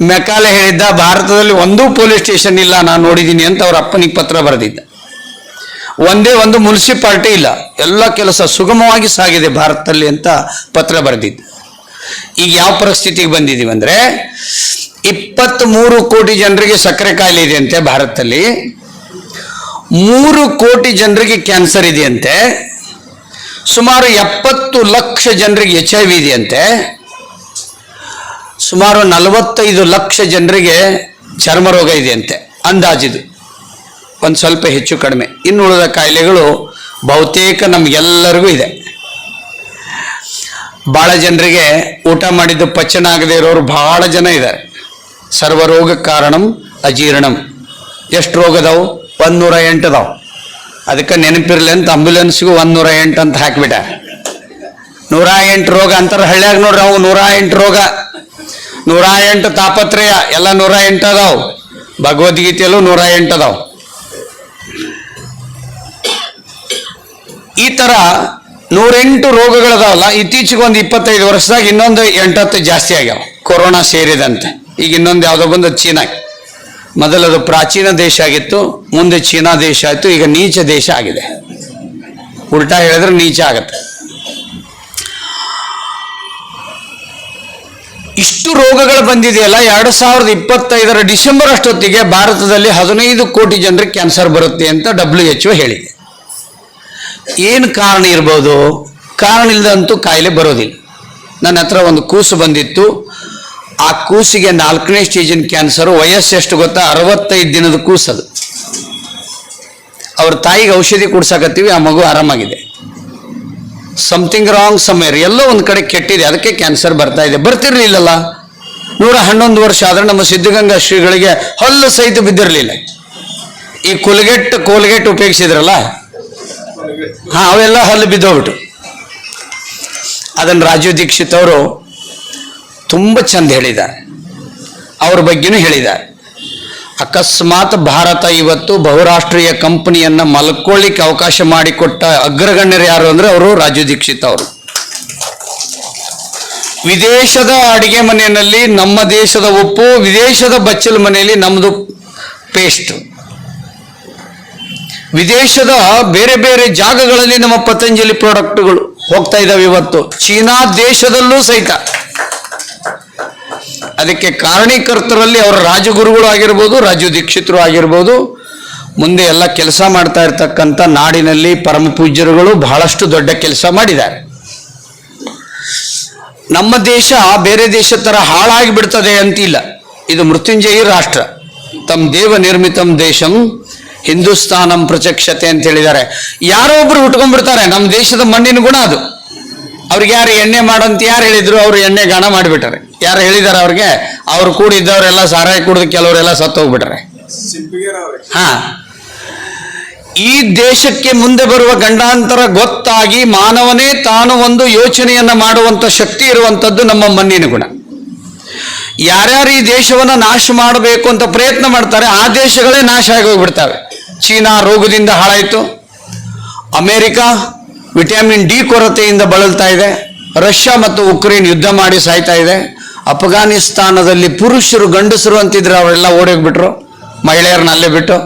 ಮೆಕಾಲೆ ಹೇಳಿದ್ದ, ಭಾರತದಲ್ಲಿ ಒಂದೂ ಪೊಲೀಸ್ ಸ್ಟೇಷನ್ ಇಲ್ಲ ನಾನು ನೋಡಿದ್ದೀನಿ ಅಂತ ಅವ್ರ ಅಪ್ಪನಿಗೆ ಪತ್ರ ಬರೆದಿದ್ದ. ಒಂದೇ ಒಂದು ಮುನ್ಸಿಪಾಲ್ಟಿ ಇಲ್ಲ, ಎಲ್ಲ ಕೆಲಸ ಸುಗಮವಾಗಿ ಸಾಗಿದೆ ಭಾರತದಲ್ಲಿ ಅಂತ ಪತ್ರ ಬರೆದಿದ್ದ. ಈಗ ಯಾವ ಪರಿಸ್ಥಿತಿಗೆ ಬಂದಿದ್ದೀವಿ ಅಂದರೆ, 23 ಕೋಟಿ ಜನರಿಗೆ ಸಕ್ಕರೆ ಕಾಯಿಲೆ ಇದೆಯಂತೆ ಭಾರತದಲ್ಲಿ, 3 ಕೋಟಿ ಜನರಿಗೆ ಕ್ಯಾನ್ಸರ್ ಇದೆಯಂತೆ, ಸುಮಾರು 70 ಲಕ್ಷ ಜನರಿಗೆ HIV ಇದೆಯಂತೆ, ಸುಮಾರು 45 ಲಕ್ಷ ಜನರಿಗೆ ಚರ್ಮ ರೋಗ ಇದೆಯಂತೆ ಅಂದಾಜಿದು, ಒಂದು ಸ್ವಲ್ಪ ಹೆಚ್ಚು ಕಡಿಮೆ. ಇನ್ನು ಉಳಿದ ಕಾಯಿಲೆಗಳು ಬಹುತೇಕ ನಮಗೆಲ್ಲರಿಗೂ ಇದೆ. ಭಾಳ ಜನರಿಗೆ ಊಟ ಮಾಡಿದ್ದು ಪಚನ ಆಗದೆ ಇರೋರು ಭಾಳ ಜನ ಇದ್ದಾರೆ. ಸರ್ವರೋಗ ಕಾರಣಂ ಅಜೀರ್ಣಂ. ಎಷ್ಟು ರೋಗ ಅದಾವು? 108 ಅದಾವು. ಅದಕ್ಕೆ ನೆನಪಿರ್ಲಿ ಅಂತ ಆಂಬ್ಯುಲೆನ್ಸ್ಗೂ 108 ಅಂತ ಹಾಕಿಬಿಟ್ಟ. 108 ರೋಗ ಅಂತಾರೆ ಹಳ್ಳಿಯಾಗ ನೋಡ್ರಿ. ಅವು 108 ರೋಗ, 108 ತಾಪತ್ರಯ, ಎಲ್ಲ 108 ಅದಾವು. ಭಗವದ್ಗೀತೆಯಲ್ಲೂ 108 ಅದಾವು. ಈ ಥರ 108 ರೋಗಗಳದಾವಲ್ಲ. ಇತ್ತೀಚೆಗೆ ಒಂದು 25 ವರ್ಷದಾಗ ಇನ್ನೊಂದು 8-10 ಜಾಸ್ತಿ ಆಗ್ಯಾವ, ಕೊರೋನಾ ಸೇರಿದಂತೆ. ಈಗ ಇನ್ನೊಂದು ಯಾವುದೋ ಬಂದು ಚೀನಾ. ಮೊದಲದು ಪ್ರಾಚೀನ ದೇಶ ಆಗಿತ್ತು, ಮುಂದೆ ಚೀನಾ ದೇಶ ಆಯಿತು, ಈಗ ನೀಚ ದೇಶ ಆಗಿದೆ. ಉಲ್ಟಾ ಹೇಳಿದ್ರೆ ನೀಚ ಆಗತ್ತೆ. ಇಷ್ಟು ರೋಗಗಳು ಬಂದಿದೆಯಲ್ಲ, 2025 ಡಿಸೆಂಬರ್ ಅಷ್ಟೊತ್ತಿಗೆ ಭಾರತದಲ್ಲಿ 15 ಕೋಟಿ ಜನರಿಗೆ ಕ್ಯಾನ್ಸರ್ ಬರುತ್ತೆ ಅಂತ WHO ಹೇಳಿದೆ. ಏನು ಕಾರಣ ಇರ್ಬೋದು? ಕಾರಣ ಇಲ್ಲದಂತೂ ಕಾಯಿಲೆ ಬರೋದಿಲ್ಲ. ನನ್ನ ಹತ್ರ ಒಂದು ಕೂಸು ಬಂದಿತ್ತು. ಆ ಕೂಸಿಗೆ 4ನೇ ಸ್ಟೇಜಿನ ಕ್ಯಾನ್ಸರು. ವಯಸ್ಸು ಎಷ್ಟು ಗೊತ್ತಾ? 65 ದಿನದ ಕೂಸದು. ಅವ್ರ ತಾಯಿಗೆ ಔಷಧಿ ಕೊಡ್ಸಾಕತ್ತೀವಿ, ಆ ಮಗು ಆರಾಮಾಗಿದೆ. ಸಮಥಿಂಗ್ ರಾಂಗ್ ಸಮ್ವೇರ್, ಎಲ್ಲೋ ಒಂದು ಕಡೆ ಕೆಟ್ಟಿದೆ, ಅದಕ್ಕೆ ಕ್ಯಾನ್ಸರ್ ಬರ್ತಾ ಇದೆ. ಬರ್ತಿರ್ಲಿಲ್ಲಲ್ಲ. 111 ವರ್ಷ ಆದ್ರೆ ನಮ್ಮ ಸಿದ್ಧಗಂಗಾ ಶ್ರೀಗಳಿಗೆ ಹಲ್ಲು ಸಹಿತ ಬಿದ್ದಿರಲಿಲ್ಲ. ಈ ಕೋಲ್ಗೇಟ್ ಉಪಯೋಗಿಸಿದ್ರಲ್ಲ, ಅವೆಲ್ಲ ಹಲ್ಲು ಬಿದ್ದೋಗ್ಬಿಟ್ಟು. ಅದನ್ನು ರಾಜೀವ್ ದೀಕ್ಷಿತ್ ಅವರು ತುಂಬ ಚಂದ ಹೇಳಿದ್ದಾರೆ, ಅವ್ರ ಬಗ್ಗೆನೂ ಹೇಳಿದ್ದಾರೆ. ಅಕಸ್ಮಾತ್ ಭಾರತ ಇವತ್ತು ಬಹುರಾಷ್ಟ್ರೀಯ ಕಂಪನಿಯನ್ನ ಮಲ್ಕೊಳ್ಳಿಕ್ಕೆ ಅವಕಾಶ ಮಾಡಿಕೊಟ್ಟ ಅಗ್ರಗಣ್ಯರು ಯಾರು ಅಂದ್ರೆ ಅವರು ರಾಜೀವ್ ದೀಕ್ಷಿತ್ ಅವರು. ವಿದೇಶದ ಅಡಿಗೆ ಮನೆಯಲ್ಲಿ ನಮ್ಮ ದೇಶದ ಉಪ್ಪು, ವಿದೇಶದ ಬಚ್ಚಲ ಮನೆಯಲ್ಲಿ ನಮ್ಮದು ಪೇಸ್ಟ್. ವಿದೇಶದ ಬೇರೆ ಬೇರೆ ಜಾಗಗಳಲ್ಲಿ ನಮ್ಮ ಪತಂಜಲಿ ಪ್ರಾಡಕ್ಟ್ಗಳು ಹೋಗ್ತಾ ಇದ್ದಾವೆ ಇವತ್ತು, ಚೀನಾ ದೇಶದಲ್ಲೂ ಸಹಿತ. ಅದಕ್ಕೆ ಕಾರಣೀಕರ್ತರಲ್ಲಿ ಅವರ ರಾಜಗುರುಗಳು ಆಗಿರ್ಬೋದು, ರಾಜು ದೀಕ್ಷಿತರು ಆಗಿರ್ಬೋದು, ಮುಂದೆ ಎಲ್ಲ ಕೆಲಸ ಮಾಡ್ತಾ ಇರ್ತಕ್ಕಂಥ ನಾಡಿನಲ್ಲಿ ಪರಮ ಪೂಜ್ಯರುಗಳು ಬಹಳಷ್ಟು ದೊಡ್ಡ ಕೆಲಸ ಮಾಡಿದ್ದಾರೆ. ನಮ್ಮ ದೇಶ ಬೇರೆ ದೇಶ ತರ ಹಾಳಾಗಿ ಬಿಡ್ತದೆ ಅಂತಿಲ್ಲ. ಇದು ಮೃತ್ಯುಂಜಯಿ ರಾಷ್ಟ್ರ, ತಮ್ಮ ದೇವ ನಿರ್ಮಿತಂ ದೇಶಂ ಹಿಂದೂಸ್ತಾನಂ ಪ್ರಚಕ್ಷತೆ ಅಂತ ಹೇಳಿದ್ದಾರೆ. ಯಾರೋ ಒಬ್ರು ಹುಟ್ಕೊಂಡ್ಬಿಡ್ತಾರೆ, ನಮ್ಮ ದೇಶದ ಮಣ್ಣಿನ ಗುಣ ಅದು. ಅವ್ರಿಗೆ ಯಾರು ಎಣ್ಣೆ ಮಾಡಂತ ಯಾರು ಹೇಳಿದ್ರು, ಅವರು ಎಣ್ಣೆ ಗಾಣ ಮಾಡಿಬಿಟ್ಟಾರೆ. ಯಾರು ಹೇಳಿದಾರೆ ಅವ್ರಿಗೆ? ಅವ್ರು ಕೂಡಿದ್ದವರೆಲ್ಲ ಸಾರಾಯಿ ಕುಡಿದು ಕೆಲವರೆಲ್ಲ ಸತ್ತು ಹೋಗ್ಬಿಟ್ರೆ. ಹಾ, ಈ ದೇಶಕ್ಕೆ ಮುಂದೆ ಬರುವ ಗಂಡಾಂತರ ಗೊತ್ತಾಗಿ ಮಾನವನೇ ತಾನು ಒಂದು ಯೋಚನೆಯನ್ನ ಮಾಡುವಂತ ಶಕ್ತಿ ಇರುವಂತದ್ದು ನಮ್ಮ ಮಣ್ಣಿನ ಗುಣ. ಯಾರ್ಯಾರು ಈ ದೇಶವನ್ನ ನಾಶ ಮಾಡಬೇಕು ಅಂತ ಪ್ರಯತ್ನ ಮಾಡ್ತಾರೆ, ಆ ದೇಶಗಳೇ ನಾಶ ಆಗಿ ಹೋಗ್ಬಿಡ್ತವೆ. ಚೀನಾ ರೋಗದಿಂದ ಹಾಳಾಯಿತು, ಅಮೆರಿಕ ವಿಟಮಿನ್ ಡಿ ಕೊರತೆಯಿಂದ ಬಳಲ್ತಾ ಇದೆ, ರಷ್ಯಾ ಮತ್ತು ಉಕ್ರೇನ್ ಯುದ್ಧ ಮಾಡಿ ಸಾಯ್ತಾ ಇದೆ, ಅಫ್ಘಾನಿಸ್ತಾನದಲ್ಲಿ ಪುರುಷರು ಗಂಡಸರು ಅಂತಿದ್ರು ಅವರೆಲ್ಲ ಓಡೋಗ್ಬಿಟ್ರು, ಮಹಿಳೆಯರನ್ನ ಅಲ್ಲೇ ಬಿಟ್ಟು.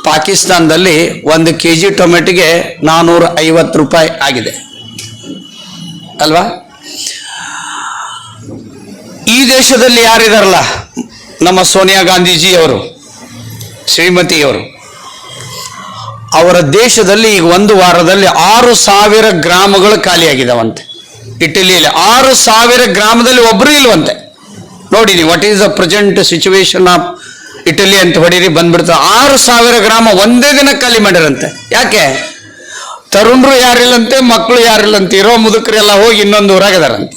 ಪಾಕಿಸ್ತಾನದಲ್ಲಿ 1 kg ಟೊಮೆಟೊಗೆ 450 ರೂಪಾಯಿ ಆಗಿದೆ ಅಲ್ವಾ? ಈ ದೇಶದಲ್ಲಿ ಯಾರಿದಾರಲ್ಲ, ನಮ್ಮ ಸೋನಿಯಾ ಗಾಂಧೀಜಿಯವರು, ಶ್ರೀಮತಿಯವರು, ಅವರ ದೇಶದಲ್ಲಿ ಈಗ 1 ವಾರದಲ್ಲಿ 6,000 ಗ್ರಾಮಗಳು ಖಾಲಿಯಾಗಿದ್ದಾವಂತೆ. ಇಟಲಿಯಲ್ಲಿ 6,000 ಗ್ರಾಮದಲ್ಲಿ ಒಬ್ಬರು ಇಲ್ವಂತೆ. ನೋಡಿ ನೀವು, what is the present situation of Italy ಅಂತ ಹೊಡೀರಿ, ಬಂದ್ಬಿಡ್ತಾರೆ. 6,000 ಗ್ರಾಮ ಒಂದೇ ದಿನ ಖಾಲಿ ಮಾಡಿರಂತೆ. ಯಾಕೆ? ತರುಣರು ಯಾರಿಲ್ಲಂತೆ, ಮಕ್ಕಳು ಯಾರಿಲ್ಲಂತೆ, ಇರೋ ಮುದುಕರೆಲ್ಲ ಹೋಗಿ ಇನ್ನೊಂದು ಊರಾಗಿದಾರಂತೆ.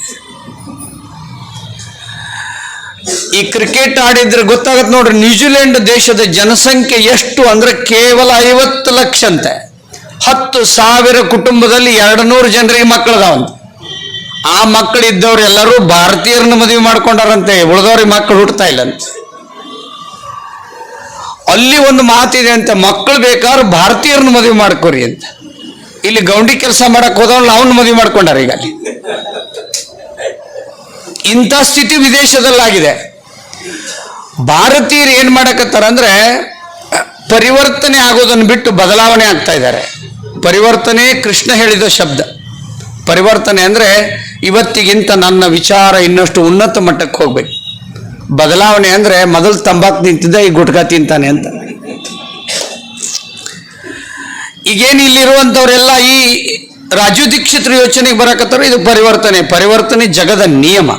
ಈ ಕ್ರಿಕೆಟ್ ಆಡಿದ್ರೆ ಗೊತ್ತಾಗತ್ತೆ ನೋಡ್ರಿ, ನ್ಯೂಜಿಲೆಂಡ್ ದೇಶದ ಜನಸಂಖ್ಯೆ ಎಷ್ಟು ಅಂದ್ರೆ ಕೇವಲ 50 ಲಕ್ಷ ಅಂತೆ. 10,000 ಕುಟುಂಬದಲ್ಲಿ 200 ಜನರಿಗೆ ಮಕ್ಕಳದಾವಂತೆ. ಆ ಮಕ್ಕಳಿದ್ದವ್ರು ಎಲ್ಲರೂ ಭಾರತೀಯರನ್ನ ಮದುವೆ ಮಾಡ್ಕೊಂಡಾರಂತೆ, ಉಳಿದವ್ರಿಗೆ ಮಕ್ಕಳು ಹುಟ್ಟತಾ ಇಲ್ಲಂತೆ. ಅಲ್ಲಿ ಒಂದು ಮಾತಿದೆ ಅಂತ, ಮಕ್ಕಳು ಬೇಕಾದ್ರೆ ಭಾರತೀಯರನ್ನ ಮದುವೆ ಮಾಡ್ಕೋರಿ ಅಂತ. ಇಲ್ಲಿ ಗೌಂಡಿ ಕೆಲಸ ಮಾಡಕ್ ಹೋದವನು ಅವನ್ನ ಮದುವೆ ಮಾಡ್ಕೊಂಡಾರ ಈಗ ಅಲ್ಲಿ. ಇಂಥ ಸ್ಥಿತಿ ವಿದೇಶದಲ್ಲಾಗಿದೆ. ಭಾರತೀಯರು ಏನ್ ಮಾಡಕತ್ತಾರ ಅಂದ್ರೆ, ಪರಿವರ್ತನೆ ಆಗೋದನ್ನು ಬಿಟ್ಟು ಬದಲಾವಣೆ ಆಗ್ತಾ ಇದ್ದಾರೆ. ಪರಿವರ್ತನೆ ಕೃಷ್ಣ ಹೇಳಿದ ಶಬ್ದ. ಪರಿವರ್ತನೆ ಅಂದ್ರೆ ಇವತ್ತಿಗಿಂತ ನನ್ನ ವಿಚಾರ ಇನ್ನಷ್ಟು ಉನ್ನತ ಮಟ್ಟಕ್ಕೆ ಹೋಗ್ಬೇಕು. ಬದಲಾವಣೆ ಅಂದ್ರೆ ಮೊದಲು ತಂಬಾಕು ತಿಂತಿದ್ದ, ಈ ಗುಟ್ಕಾ ತಿಂತಾನೆ ಅಂತ. ಈಗೇನು ಇಲ್ಲಿರುವಂಥವರೆಲ್ಲ ಈ ರಾಜು ದೀಕ್ಷಿತರ ಯೋಚನೆಗೆ ಬರಕತ್ತಾರ. ಇದು ಪರಿವರ್ತನೆ. ಪರಿವರ್ತನೆ ಜಗದ ನಿಯಮ.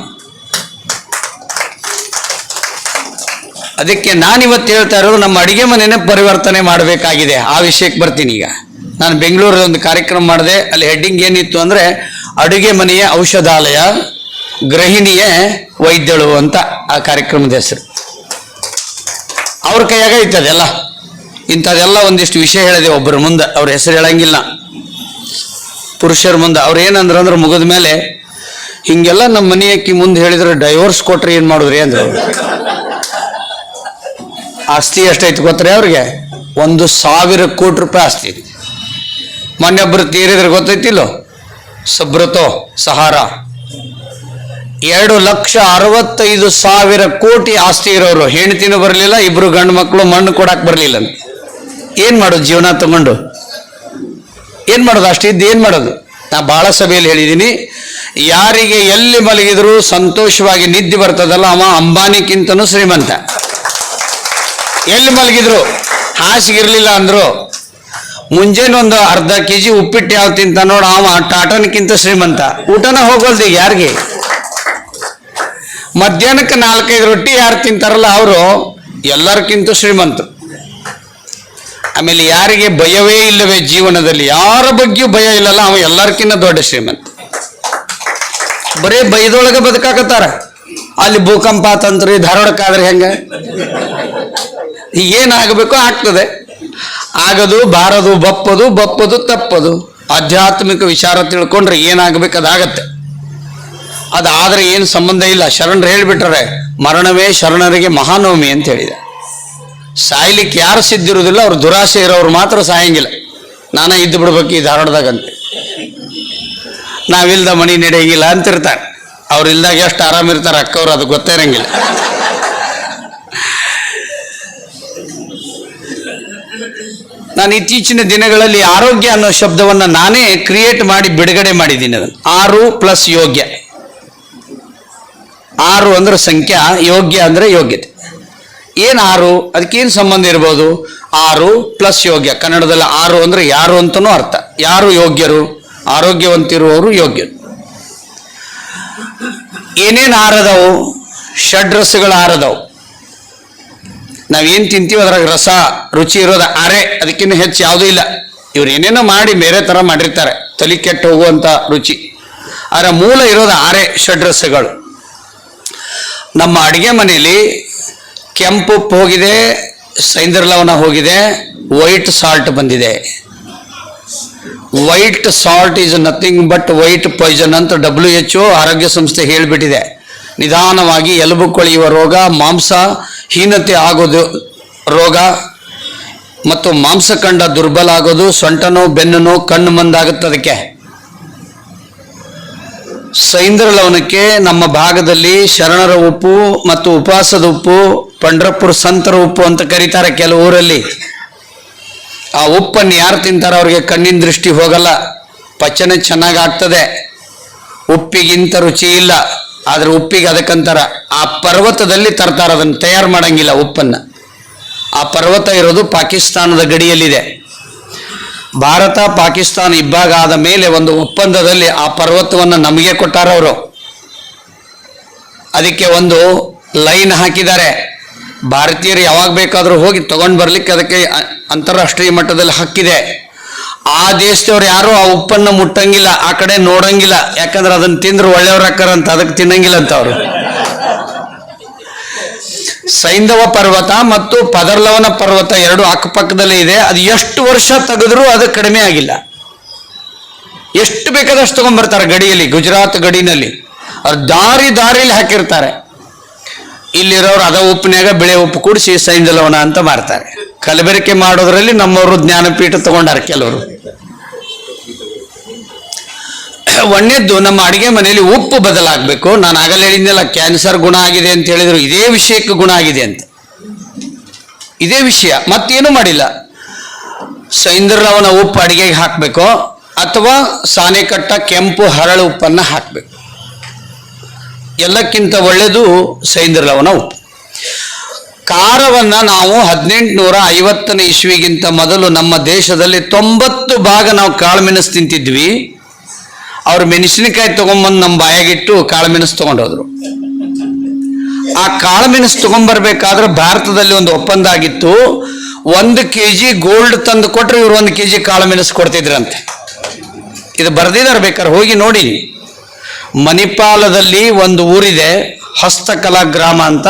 ಅದಕ್ಕೆ ನಾನಿವತ್ತು ಹೇಳ್ತಾ ಇರೋದು, ನಮ್ಮ ಅಡಿಗೆ ಮನೆಯೇ ಪರಿವರ್ತನೆ ಮಾಡಬೇಕಾಗಿದೆ. ಆ ವಿಷಯಕ್ಕೆ ಬರ್ತೀನಿ ಈಗ. ನಾನು ಬೆಂಗಳೂರಲ್ಲಿ ಒಂದು ಕಾರ್ಯಕ್ರಮ ಮಾಡಿದೆ. ಅಲ್ಲಿ ಹೆಡ್ಡಿಂಗ್ ಏನಿತ್ತು ಅಂದ್ರೆ, ಅಡುಗೆ ಮನೆಯ ಔಷಧಾಲಯ, ಗೃಹಿಣಿಯೇ ವೈದ್ಯಳು ಅಂತ ಆ ಕಾರ್ಯಕ್ರಮದ ಹೆಸರು. ಅವ್ರ ಕೈಯಾಗ ಇತ್ತದೆಲ್ಲ. ಇಂಥದೆಲ್ಲ ಒಂದಿಷ್ಟು ವಿಷಯ ಹೇಳಿದೆ ಒಬ್ಬರ ಮುಂದೆ, ಅವ್ರ ಹೆಸರು ಹೇಳಂಗಿಲ್ಲ, ಪುರುಷರ ಮುಂದೆ. ಅವ್ರು ಏನಂದ್ರೆ ಮುಗಿದ ಮೇಲೆ, ಹಿಂಗೆಲ್ಲ ನಮ್ಮ ಮನೆಯಕ್ಕಿ ಮುಂದೆ ಹೇಳಿದ್ರೆ ಡೈವೋರ್ಸ್ ಕೊಟ್ರೆ ಏನ್ ಮಾಡಿದ್ರಿ ಅಂದ್ರೆ, ಆಸ್ತಿ ಎಷ್ಟೈತಿ ಗೊತ್ತ್ರಿ ಅವ್ರಿಗೆ? 1,000 ಕೋಟಿ ರೂಪಾಯಿ ಆಸ್ತಿ. ಮೊನ್ನೆ ಒಬ್ಬರು ತೀರಿದ್ರೆ ಗೊತ್ತೈತಿಲ್ಲೋ, ಸುಬ್ರತೋ ಸಹಾರಾ. 2,65,000 ಕೋಟಿ ಆಸ್ತಿ ಇರೋರು, ಹೆಂಡತಿನೂ ಬರಲಿಲ್ಲ, 2 ಗಂಡು ಮಕ್ಕಳು ಮಣ್ಣು ಕೊಡಕ್ ಬರಲಿಲ್ಲ. ಏನ್ ಮಾಡೋದು ಜೀವನ ತಗೊಂಡು? ಏನ್ ಮಾಡೋದು? ಅಷ್ಟಿದ್ದು ಏನ್ ಮಾಡೋದು? ನಾ ಬಹಳ ಸಭೆಯಲ್ಲಿ ಹೇಳಿದ್ದೀನಿ, ಯಾರಿಗೆ ಎಲ್ಲಿ ಮಲಗಿದ್ರು ಸಂತೋಷವಾಗಿ ನಿದ್ದೆ ಬರ್ತದಲ್ಲ, ಅವ ಅಂಬಾನಿಕ್ಕಿಂತನೂ ಶ್ರೀಮಂತ. ಎಲ್ಲಿ ಮಲಗಿದ್ರು ಹಾಸಿಗಿರ್ಲಿಲ್ಲ ಅಂದ್ರು, ಮುಂಜಾನೆ ಒಂದು ಅರ್ಧ kg ಉಪ್ಪಿಟ್ಟು ಯಾವ ತಿಂತ ನೋಡ, ಅವ ಟಾಟನ್ಕಿಂತ ಶ್ರೀಮಂತ. ಊಟನ ಹೋಗೋಲ್ದು ಈಗ ಯಾರಿಗೆ. ಮಧ್ಯಾಹ್ನಕ್ಕೆ 4-5 ರೊಟ್ಟಿ ಯಾರು ತಿಂತಾರಲ್ಲ ಅವರು ಎಲ್ಲರಿಗಿಂತ ಶ್ರೀಮಂತರು. ಆಮೇಲೆ ಯಾರಿಗೆ ಭಯವೇ ಇಲ್ಲವೇ ಜೀವನದಲ್ಲಿ, ಯಾರ ಬಗ್ಗೆಯೂ ಭಯ ಇಲ್ಲಲ್ಲ, ಅವ ಎಲ್ಲರಿಗಿಂತ ದೊಡ್ಡ ಶ್ರೀಮಂತ. ಬರೇ ಭಯದೊಳಗೆ ಬದುಕಾಕತ್ತಾರ. ಅಲ್ಲಿ ಭೂಕಂಪ ತಂತ್ರಿ ಧಾರವಾಡಕ್ಕಾದ್ರೆ ಹೆಂಗ? ಏನಾಗಬೇಕು ಆಗ್ತದೆ. ಆಗದು ಬಾರದು, ಬಪ್ಪದು ಬಪ್ಪದು ತಪ್ಪದು. ಆಧ್ಯಾತ್ಮಿಕ ವಿಚಾರ ತಿಳ್ಕೊಂಡ್ರೆ ಏನಾಗಬೇಕು ಅದಾಗತ್ತೆ. ಅದಾದ್ರೆ ಏನು ಸಂಬಂಧ ಇಲ್ಲ. ಶರಣರು ಹೇಳ್ಬಿಟ್ರೆ, ಮರಣವೇ ಶರಣರಿಗೆ ಮಹಾನವಮಿ ಅಂತ ಹೇಳಿದೆ. ಸಾಯ್ಲಿಕ್ಕೆ ಯಾರು ಸಿದ್ಧಿರುವುದಿಲ್ಲ, ಅವ್ರು ದುರಾಸೆ ಇರೋರು ಮಾತ್ರ ಸಾಯಂಗಿಲ್ಲ. ನಾನ ಇದ್ದು ಬಿಡ್ಬೇಕು ಈ ಧಾರವಾಡದಾಗಂತೆ. ನಾವಿಲ್ದ ಮಣಿ ನಡೆಯಂಗಿಲ್ಲ ಅಂತಿರ್ತಾರೆ. ಅವ್ರು ಇಲ್ದಾಗ ಎಷ್ಟು ಆರಾಮಿರ್ತಾರೆ ಅಕ್ಕವ್ರು, ಅದು ಗೊತ್ತೇ ಇರಂಗಿಲ್ಲ. ನಾನು ಇತ್ತೀಚಿನ ದಿನಗಳಲ್ಲಿ ಆರೋಗ್ಯ ಅನ್ನೋ ಶಬ್ದವನ್ನು ನಾನೇ ಕ್ರಿಯೇಟ್ ಮಾಡಿ ಬಿಡುಗಡೆ ಮಾಡಿದ್ದೀನಿ. ಅದನ್ನು 6 ಪ್ಲಸ್ ಯೋಗ್ಯ. 6 ಅಂದ್ರೆ ಸಂಖ್ಯಾ, ಯೋಗ್ಯ ಅಂದ್ರೆ ಯೋಗ್ಯತೆ. ಏನು 6? ಅದಕ್ಕೇನು ಸಂಬಂಧ ಇರ್ಬೋದು? 6 ಪ್ಲಸ್ ಯೋಗ್ಯ. ಕನ್ನಡದಲ್ಲಿ 6 ಅಂದ್ರೆ ಯಾರು ಅಂತನೂ ಅರ್ಥ. ಯಾರು ಯೋಗ್ಯರು? ಆರೋಗ್ಯವಂತಿರುವವರು ಯೋಗ್ಯರು. ಏನೇನು ಆರದವು? ಷಡ್ರಸಗಳು ಆರದವು. ನಾವೇನು ತಿಂತೀವಿ ಅದ್ರಾಗ ರಸ ರುಚಿ ಇರೋದು ಅರೆ, ಅದಕ್ಕಿಂತ ಹೆಚ್ಚು ಯಾವುದೂ ಇಲ್ಲ. ಇವ್ರು ಏನೇನೋ ಮಾಡಿ ಬೇರೆ ಥರ ಮಾಡಿರ್ತಾರೆ, ತಲೆ ಕೆಟ್ಟು ಹೋಗುವಂಥ ರುಚಿ. ಅದರ ಮೂಲ ಇರೋದು ಆರೆ ಷಡ್ರಸಗಳು. ನಮ್ಮ ಅಡುಗೆ ಮನೆಯಲ್ಲಿ ಕೆಂಪು ಉಪ್ಪು ಹೋಗಿದೆ, ಸೈಂಧವ ಲವಣ ಹೋಗಿದೆ, ವೈಟ್ ಸಾಲ್ಟ್ ಬಂದಿದೆ. White salt is nothing but white poison ಅಂತ WHO ಆರೋಗ್ಯ ಸಂಸ್ಥೆ ಹೇಳಿಬಿಟ್ಟಿದೆ. ನಿಧಾನವಾಗಿ ಎಲುಬು ಕೊಳೆಯುವ ರೋಗ, ಮಾಂಸ ಹೀನತೆ ಆಗೋದು ರೋಗ ಮತ್ತು ಮಾಂಸಖಂಡ ದುರ್ಬಲ ಆಗೋದು, ಸೊಂಟನೋ ಬೆನ್ನನೋ ಕಣ್ಣು ಮಂದಾಗುತ್ತೆ. ಅದಕ್ಕೆ ಸೈಂಧವ ಲವಣಕ್ಕೆ ನಮ್ಮ ಭಾಗದಲ್ಲಿ ಶರಣರ ಉಪ್ಪು ಮತ್ತು ಉಪವಾಸದ ಉಪ್ಪು, ಪಂಡ್ರಪುರ ಸಂತರ ಉಪ್ಪು ಅಂತ ಕರೀತಾರೆ ಕೆಲವು ಊರಲ್ಲಿ. ಆ ಉಪ್ಪನ್ನು ಯಾರು ತಿಂತಾರೆ ಅವ್ರಿಗೆ ಕಣ್ಣಿನ ದೃಷ್ಟಿ ಹೋಗಲ್ಲ, ಪಚನ ಚೆನ್ನಾಗಿ ಆಗ್ತದೆ, ಉಪ್ಪಿಗಿಂತ ರುಚಿ ಇಲ್ಲ. ಆದ್ರೆ ಉಪ್ಪಿಗೆ ಅದಕ್ಕಂತಾರ. ಆ ಪರ್ವತದಲ್ಲಿ ತರ್ತಾರೆ, ಅದನ್ನು ತಯಾರು ಮಾಡಂಗಿಲ್ಲ ಉಪ್ಪನ್ನು. ಆ ಪರ್ವತ ಇರೋದು ಪಾಕಿಸ್ತಾನದ ಗಡಿಯಲ್ಲಿದೆ. ಭಾರತ ಪಾಕಿಸ್ತಾನ ಇಬ್ಬಾಗ ಆದ ಮೇಲೆ ಒಂದು ಒಪ್ಪಂದದಲ್ಲಿ ಆ ಪರ್ವತವನ್ನು ನಮಗೆ ಕೊಟ್ಟಾರ ಅವರು. ಅದಕ್ಕೆ ಒಂದು ಲೈನ್ ಹಾಕಿದ್ದಾರೆ, ಭಾರತೀಯರು ಯಾವಾಗ ಬೇಕಾದರೂ ಹೋಗಿ ತಗೊಂಡು ಬರ್ಲಿಕ್ಕೆ ಅದಕ್ಕೆ ಅಂತಾರಾಷ್ಟ್ರೀಯ ಮಟ್ಟದಲ್ಲಿ ಹಕ್ಕಿದೆ. ಆ ದೇಶದವ್ರು ಯಾರು ಆ ಉಪ್ಪನ್ನು ಮುಟ್ಟಂಗಿಲ್ಲ, ಆ ಕಡೆ ನೋಡಂಗಿಲ್ಲ. ಯಾಕಂದ್ರೆ ಅದನ್ನು ತಿಂದ್ರೆ ಒಳ್ಳೆಯವ್ರು ಹಾಕಾರಂತ, ಅದಕ್ಕೆ ತಿನ್ನಂಗಿಲ್ಲ ಅಂತ ಅವರು. ಸೈಂಧವ ಪರ್ವತ ಮತ್ತು ಪದರ್ಲವನ ಪರ್ವತ ಎರಡು ಅಕ್ಕಪಕ್ಕದಲ್ಲೇ ಇದೆ. ಅದು ಎಷ್ಟು ವರ್ಷ ತೆಗೆದ್ರೂ ಅದು ಕಡಿಮೆ ಆಗಿಲ್ಲ. ಎಷ್ಟು ಬೇಕಾದಷ್ಟು ತಗೊಂಡ್ಬರ್ತಾರೆ ಗಡಿಯಲ್ಲಿ, ಗುಜರಾತ್ ಗಡಿನಲ್ಲಿ. ಅವ್ರು ದಾರಿಲಿ ಹಾಕಿರ್ತಾರೆ. ಇಲ್ಲಿರೋರು ಅದ ಉಪ್ಪಿನಾಗ ಬಿಳೆ ಉಪ್ಪು ಕೂಡಿಸಿ ಸೈಂಧವ ಲವಣ ಅಂತ ಮಾಡ್ತಾರೆ. ಕಲಬೆರಕೆ ಮಾಡೋದ್ರಲ್ಲಿ ನಮ್ಮವರು ಜ್ಞಾನಪೀಠ ತಗೊಂಡಾರೆ ಕೆಲವರು. ಒಂದನೇದ್ದು, ನಮ್ಮ ಅಡಿಗೆ ಮನೆಯಲ್ಲಿ ಉಪ್ಪು ಬದಲಾಗಬೇಕು. ನಾನು ಆಗಲೇ ಹೇಳಿದ್ನಲ್ಲ, ಕ್ಯಾನ್ಸರ್ ಗುಣ ಆಗಿದೆ ಅಂತ ಹೇಳಿದ್ರು, ಇದೇ ವಿಷಯಕ್ಕೆ ಗುಣ ಆಗಿದೆ ಅಂತ. ಇದೇ ವಿಷಯ, ಮತ್ತೇನು ಮಾಡಿಲ್ಲ. ಸೈಂಧವ ಲವಣ ಉಪ್ಪು ಅಡಿಗೆಗೆ ಹಾಕಬೇಕು, ಅಥವಾ ಸಾನೆಕಟ್ಟ ಕೆಂಪು ಹರಳು ಉಪ್ಪನ್ನು ಹಾಕಬೇಕು. ಎಲ್ಲಕ್ಕಿಂತ ಒಳ್ಳೆಯದು ಸೈಂಧವ ಲವಣ ಉಪ್ಪು. ಖಾರವನ್ನು ನಾವು 1850ನೇ ಇಸ್ವಿಗಿಂತ ಮೊದಲು ನಮ್ಮ ದೇಶದಲ್ಲಿ 90 ಭಾಗ ನಾವು ಕಾಳುಮೆಣಸು ತಿಂತಿದ್ವಿ. ಅವ್ರು ಮೆಣಸಿನಕಾಯಿ ತಗೊಂಬಂದು ನಮ್ಮ ಬಾಯಾಗಿಟ್ಟು ಕಾಳುಮೆಣಸು ತಗೊಂಡೋದ್ರು. ಆ ಕಾಳುಮೆಣಸು ತಗೊಂಡ್ಬರ್ಬೇಕಾದ್ರೆ ಭಾರತದಲ್ಲಿ ಒಂದು ಒಪ್ಪಂದ ಆಗಿತ್ತು. 1 kg ಗೋಲ್ಡ್ ತಂದು ಕೊಟ್ರೆ ಇವ್ರು 1 kg ಕಾಳುಮೆಣಸು ಕೊಡ್ತಿದ್ರಂತೆ. ಇದು ಬರೆದಿದ್ದಾರೆ, ಬೇಕಾದ್ರೆ ಹೋಗಿ ನೋಡಿ. ಮಣಿಪಾಲದಲ್ಲಿ ಒಂದು ಊರಿದೆ, ಹಸ್ತಕಲಾ ಗ್ರಾಮ ಅಂತ.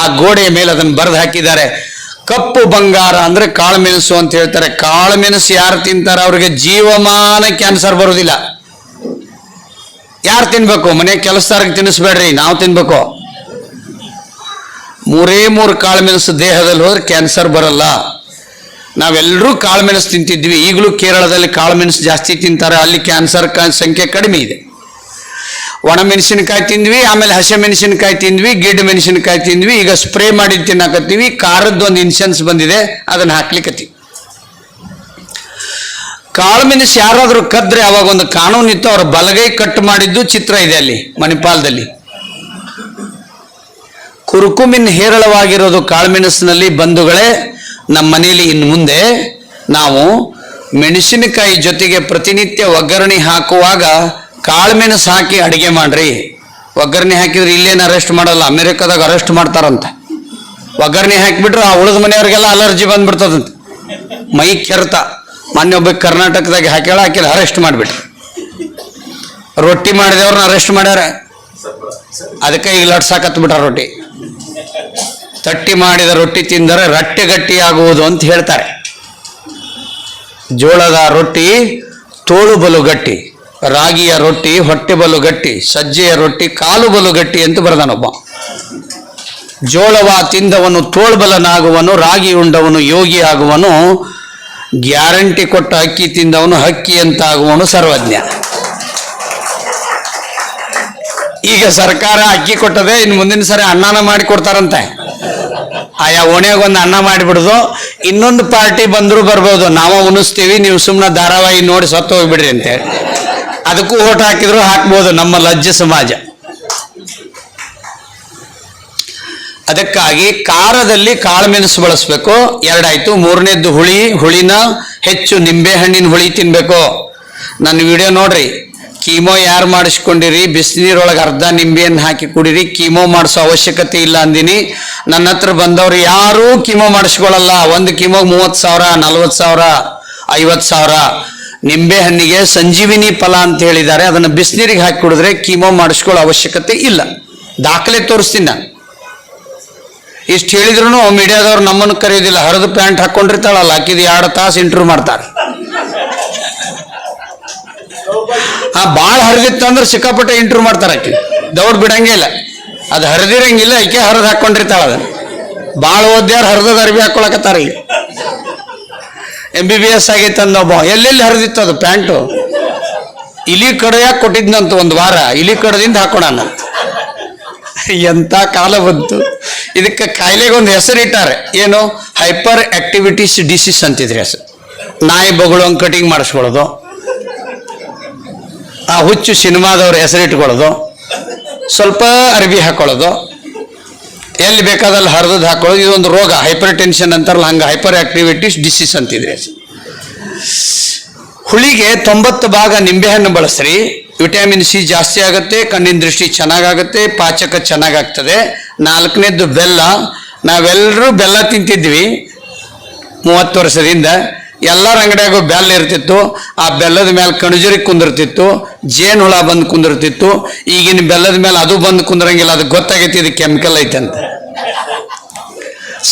ಆ ಗೋಡೆಯ ಮೇಲೆ ಅದನ್ನು ಬರೆದು ಹಾಕಿದ್ದಾರೆ. ಕಪ್ಪು ಬಂಗಾರ ಅಂದ್ರೆ ಕಾಳುಮೆಣಸು ಅಂತ ಹೇಳ್ತಾರೆ. ಕಾಳುಮೆಣಸು ಯಾರು ತಿಂತಾರೆ ಅವ್ರಿಗೆ ಜೀವಮಾನ ಕ್ಯಾನ್ಸರ್ ಬರೋದಿಲ್ಲ. ಯಾರು ತಿನ್ಬೇಕು? ಮನೆ ಕೆಲಸದಾರಿಗೆ ತಿನ್ನಿಸ್ಬೇಡ್ರಿ, ನಾವು ತಿನ್ಬೇಕು. 3 ಕಾಳುಮೆಣಸು ದೇಹದಲ್ಲಿ ಹೋದ್ರೆ ಕ್ಯಾನ್ಸರ್ ಬರಲ್ಲ. ನಾವೆಲ್ಲರೂ ಕಾಳುಮೆಣಸು ತಿಂತಿದ್ವಿ. ಈಗಲೂ ಕೇರಳದಲ್ಲಿ ಕಾಳುಮೆಣಸು ಜಾಸ್ತಿ ತಿಂತಾರೆ, ಅಲ್ಲಿ ಕ್ಯಾನ್ಸರ್ ಸಂಖ್ಯೆ ಕಡಿಮೆ ಇದೆ. ಒಣ ಮೆಣಸಿನಕಾಯಿ ತಿಂದ್ವಿ, ಆಮೇಲೆ ಹಸಿ ಮೆಣಸಿನಕಾಯಿ ತಿಂದ್ವಿ, ಗಿಡ್ಡ ಮೆಣಸಿನಕಾಯಿ ತಿಂದ್ವಿ. ಈಗ ಸ್ಪ್ರೇ ಮಾಡಿ ತಿನ್ನಕತ್ತೀವಿ. ಖಾರದ್ದು ಒಂದು ಇನ್ಸೆನ್ಸ್ ಬಂದಿದೆ, ಅದನ್ನು ಹಾಕ್ಲಿಕ್ಕತ್ತೀವಿ. ಕಾಳುಮೆಣಸು ಯಾರಾದರೂ ಕದ್ರೆ ಅವಾಗ ಒಂದು ಕಾನೂನು ಇತ್ತು, ಅವ್ರ ಬಲಗೈ ಕಟ್ ಮಾಡಿದ್ದು ಚಿತ್ರ ಇದೆ ಅಲ್ಲಿ ಮಣಿಪಾಲದಲ್ಲಿ. ಕುರುಕುಮಿನ್ ಹೇರಳವಾಗಿರೋದು ಕಾಳುಮೆಣಸಿನಲ್ಲಿ. ಬಂಧುಗಳೇ, ನಮ್ಮ ಮನೆಯಲ್ಲಿ ಇನ್ನು ಮುಂದೆ ನಾವು ಮೆಣಸಿನಕಾಯಿ ಜೊತೆಗೆ ಪ್ರತಿನಿತ್ಯ ಒಗ್ಗರಣೆ ಹಾಕುವಾಗ ಕಾಳುಮೆಣಸು ಹಾಕಿ ಅಡಿಗೆ ಮಾಡ್ರಿ. ಒಗ್ಗರಣೆ ಹಾಕಿದ್ರೆ ಇಲ್ಲೇನು ಅರೆಸ್ಟ್ ಮಾಡಲ್ಲ, ಅಮೆರಿಕದಾಗ ಅರೆಸ್ಟ್ ಮಾಡ್ತಾರಂತೆ. ಒಗ್ಗರಣೆ ಹಾಕಿಬಿಟ್ರೆ ಆ ಉಳಿದ ಮನೆಯವ್ರಿಗೆಲ್ಲ ಅಲರ್ಜಿ ಬಂದ್ಬಿಡ್ತದಂತೆ, ಮೈ ಕೆರೆತ. ಮೊನ್ನೆ ಒಬ್ಬ ಕರ್ನಾಟಕದಾಗ ಹಾಕಿಲ್ಲ ಅರೆಸ್ಟ್ ಮಾಡಿಬಿಟ್ರು. ರೊಟ್ಟಿ ಮಾಡಿದವ್ರನ್ನ ಅರೆಸ್ಟ್ ಮಾಡ್ಯಾರ. ಅದಕ್ಕೆ ಈಗ ಲಟ್ಸಾಕತ್ಬಿಟ್ಟಾರ ರೊಟ್ಟಿ. ತಟ್ಟಿ ಮಾಡಿದ ರೊಟ್ಟಿ ತಿಂದರೆ ರಟ್ಟೆ ಗಟ್ಟಿ ಆಗುವುದು ಅಂತ ಹೇಳ್ತಾರೆ. ಜೋಳದ ರೊಟ್ಟಿ ತೋಳು ಬಲು ಗಟ್ಟಿ, ರಾಗಿಯ ರೊಟ್ಟಿ ಹೊಟ್ಟೆ ಬಲು ಗಟ್ಟಿ, ಸಜ್ಜೆಯ ರೊಟ್ಟಿ ಕಾಲು ಬಲು ಗಟ್ಟಿ ಅಂತ ಬರೆದಾನೊಬ್ಬ. ಜೋಳವ ತಿಂದವನು ತೋಳ್ಬಲನಾಗುವನು, ರಾಗಿ ಉಂಡವನು ಯೋಗಿ ಆಗುವನು, ಗ್ಯಾರಂಟಿ ಕೊಟ್ಟ ಅಕ್ಕಿ ತಿಂದವನು ಹಕ್ಕಿ ಅಂತ ಆಗುವನು ಸರ್ವಜ್ಞ. ಈಗ ಸರ್ಕಾರ ಅಕ್ಕಿ ಕೊಟ್ಟದೆ, ಇನ್ನು ಮುಂದಿನ ಸರಿ ಅನ್ನನ ಮಾಡಿ ಕೊಡ್ತಾರಂತೆ. ಆಯಾ ಓಣ್ಯಾಗ ಒಂದು ಅನ್ನ ಮಾಡಿಬಿಡುದು. ಇನ್ನೊಂದು ಪಾರ್ಟಿ ಬಂದ್ರು ಬರ್ಬೋದು, ನಾವು ಉಣಿಸ್ತೀವಿ, ನೀವು ಸುಮ್ಮನೆ ಧಾರಾವಾಹಿ ನೋಡಿ ಸತ್ತು ಹೋಗ್ಬಿಡ್ರಿ ಅಂತೇಳಿ ಅದಕ್ಕೂ ಓಟ್ ಹಾಕಿದ್ರು ಹಾಕ್ಬೋದು ನಮ್ಮ ಲಜ್ಜ ಸಮಾಜ. ಅದಕ್ಕಾಗಿ ಖಾರದಲ್ಲಿ ಕಾಳುಮೆಣಸು ಬಳಸಬೇಕು, ಎರಡಾಯ್ತು. ಮೂರನೇದ್ದು ಹುಳಿನ ಹೆಚ್ಚು ನಿಂಬೆ ಹಣ್ಣಿನ ಹುಳಿ ತಿನ್ಬೇಕು. ನನ್ನ ವಿಡಿಯೋ ನೋಡ್ರಿ, ಕೀಮೋ ಯಾರು ಮಾಡಿಸ್ಕೊಂಡಿರಿ, ಬಿಸಿನೀರೊಳಗೆ ಅರ್ಧ ನಿಂಬೆಯನ್ನು ಹಾಕಿ ಕುಡಿರಿ, ಕೀಮೋ ಮಾಡಿಸೋ ಅವಶ್ಯಕತೆ ಇಲ್ಲ ಅಂದಿನಿ. ನನ್ನ ಹತ್ರ ಬಂದವರು ಯಾರೂ ಕೀಮೋ ಮಾಡಿಸ್ಕೊಳ್ಳಲ್ಲ. ಒಂದು ಕೀಮೋಗೆ 30,000, 40,000, 50,000. ನಿಂಬೆ ಹಣ್ಣಿಗೆ ಸಂಜೀವಿನಿ ಫಲ ಅಂತ ಹೇಳಿದ್ದಾರೆ, ಅದನ್ನು ಬಿಸಿನೀರಿಗೆ ಹಾಕಿ ಕುಡಿದ್ರೆ ಕೀಮೋ ಮಾಡಿಸ್ಕೊಳ್ಳೋ ಅವಶ್ಯಕತೆ ಇಲ್ಲ. ದಾಖಲೆ ತೋರಿಸ್ತೀನಿ ನಾನು. ಇಷ್ಟು ಹೇಳಿದ್ರು ಮೀಡಿಯಾದವ್ರು ನಮ್ಮನ್ನು ಕರೆಯೋದಿಲ್ಲ. ಹರಿದು ಪ್ಯಾಂಟ್ ಹಾಕೊಂಡಿರ್ತಾಳಲ್ಲ, ಆಕಿದು 2 ತಾಸು ಇಂಟರ್ವ್ಯೂ ಮಾಡ್ತಾರೆ. ಭಾಳ ಹರಿದಿತ್ತು ಅಂದ್ರೆ ಸಿಕ್ಕಾಪಟ್ಟೆ ಇಂಟರ್ವ್ಯೂ ಮಾಡ್ತಾರೆ. ಆಕೆ ದೌಡ್ ಬಿಡಂಗೇ ಇಲ್ಲ, ಅದು ಹರಿದಿರಂಗಿಲ್ಲ, ಆಕೆ ಹರಿದು ಹಾಕೊಂಡಿರ್ತಾಳ. ಅದನ್ನು ಭಾಳ ಓದ್ಯಾರು ಹರಿದದ ಅರ್ಬಿ ಹಾಕೊಳಕತ್ತಾರ. ಈಗ MBBS ಆಗೈತೆ ಅಂದೊಬ್ಬ, ಎಲ್ಲೆಲ್ಲಿ ಹರಿದಿತ್ತು ಅದು ಪ್ಯಾಂಟು. ಇಲಿ ಕಡೆಯಾಗಿ ಕೊಟ್ಟಿದ್ನಂತ ಒಂದು ವಾರ, ಇಲಿ ಕಡದಿಂದ ಹಾಕೋಣ. ಎಂಥ ಕಾಲ ಬಂತು. ಇದಕ್ಕೆ ಕಾಯಿಲೆಗೆ ಒಂದು ಹೆಸರಿಟ್ಟಾರೆ, ಏನು ಹೈಪರ್ ಆಕ್ಟಿವಿಟೀಸ್ ಡಿಸೀಸ್ ಅಂತಿದ್ರಿ ಹೆಸರು. ನಾಯಿ ಬಗಳು ಕಟಿಂಗ್ ಮಾಡಿಸ್ಕೊಳ್ಳೋದು, ಆ ಹುಚ್ಚು ಸಿನಿಮಾದವ್ರ ಹೆಸರಿಟ್ಕೊಳ್ಳೋದು, ಸ್ವಲ್ಪ ಅರ್ಬಿ ಹಾಕೊಳ್ಳೋದು, ಎಲ್ಲಿ ಬೇಕಾದಲ್ಲಿ ಹರಿದು ಹಾಕೊಳ್ಳೋದು. ಇದೊಂದು ರೋಗ, ಹೈಪರ್ ಟೆನ್ಷನ್ ಅಂತಾರಲ್ಲ, ಹಂಗೆ ಹೈಪರ್ ಆಕ್ಟಿವಿಟೀಸ್ ಡಿಸೀಸ್ ಅಂತಿದ್ರಿ. ಹುಳಿಗೆ 90 ಭಾಗ ನಿಂಬೆಹಣ್ಣು ಬಳಸ್ರಿ. ವಿಟಮಿನ್ ಸಿ ಜಾಸ್ತಿ ಆಗುತ್ತೆ, ಕಣ್ಣಿನ ದೃಷ್ಟಿ ಚೆನ್ನಾಗಾಗುತ್ತೆ, ಪಾಚಕ ಚೆನ್ನಾಗಾಗ್ತದೆ. 4ನೇದ್ದು ಬೆಲ್ಲ. ನಾವೆಲ್ಲರೂ ಬೆಲ್ಲ ತಿಂತಿದ್ವಿ 30 ವರ್ಷದಿಂದ. ಎಲ್ಲರ ಅಂಗಡಿಯಾಗೂ ಬೆಲ್ಲ ಇರ್ತಿತ್ತು. ಆ ಬೆಲ್ಲದ ಮೇಲೆ ಕಣಜರಿ ಕುಂದಿರ್ತಿತ್ತು, ಜೇನು ಹುಳ ಬಂದು ಕುಂದಿರ್ತಿತ್ತು. ಈಗಿನ ಬೆಲ್ಲದ ಮೇಲೆ ಅದು ಬಂದು ಕುಂದ್ರಂಗಿಲ್ಲ, ಅದು ಗೊತ್ತಾಗೈತಿ ಇದು ಕೆಮಿಕಲ್ ಐತೆ ಅಂತ.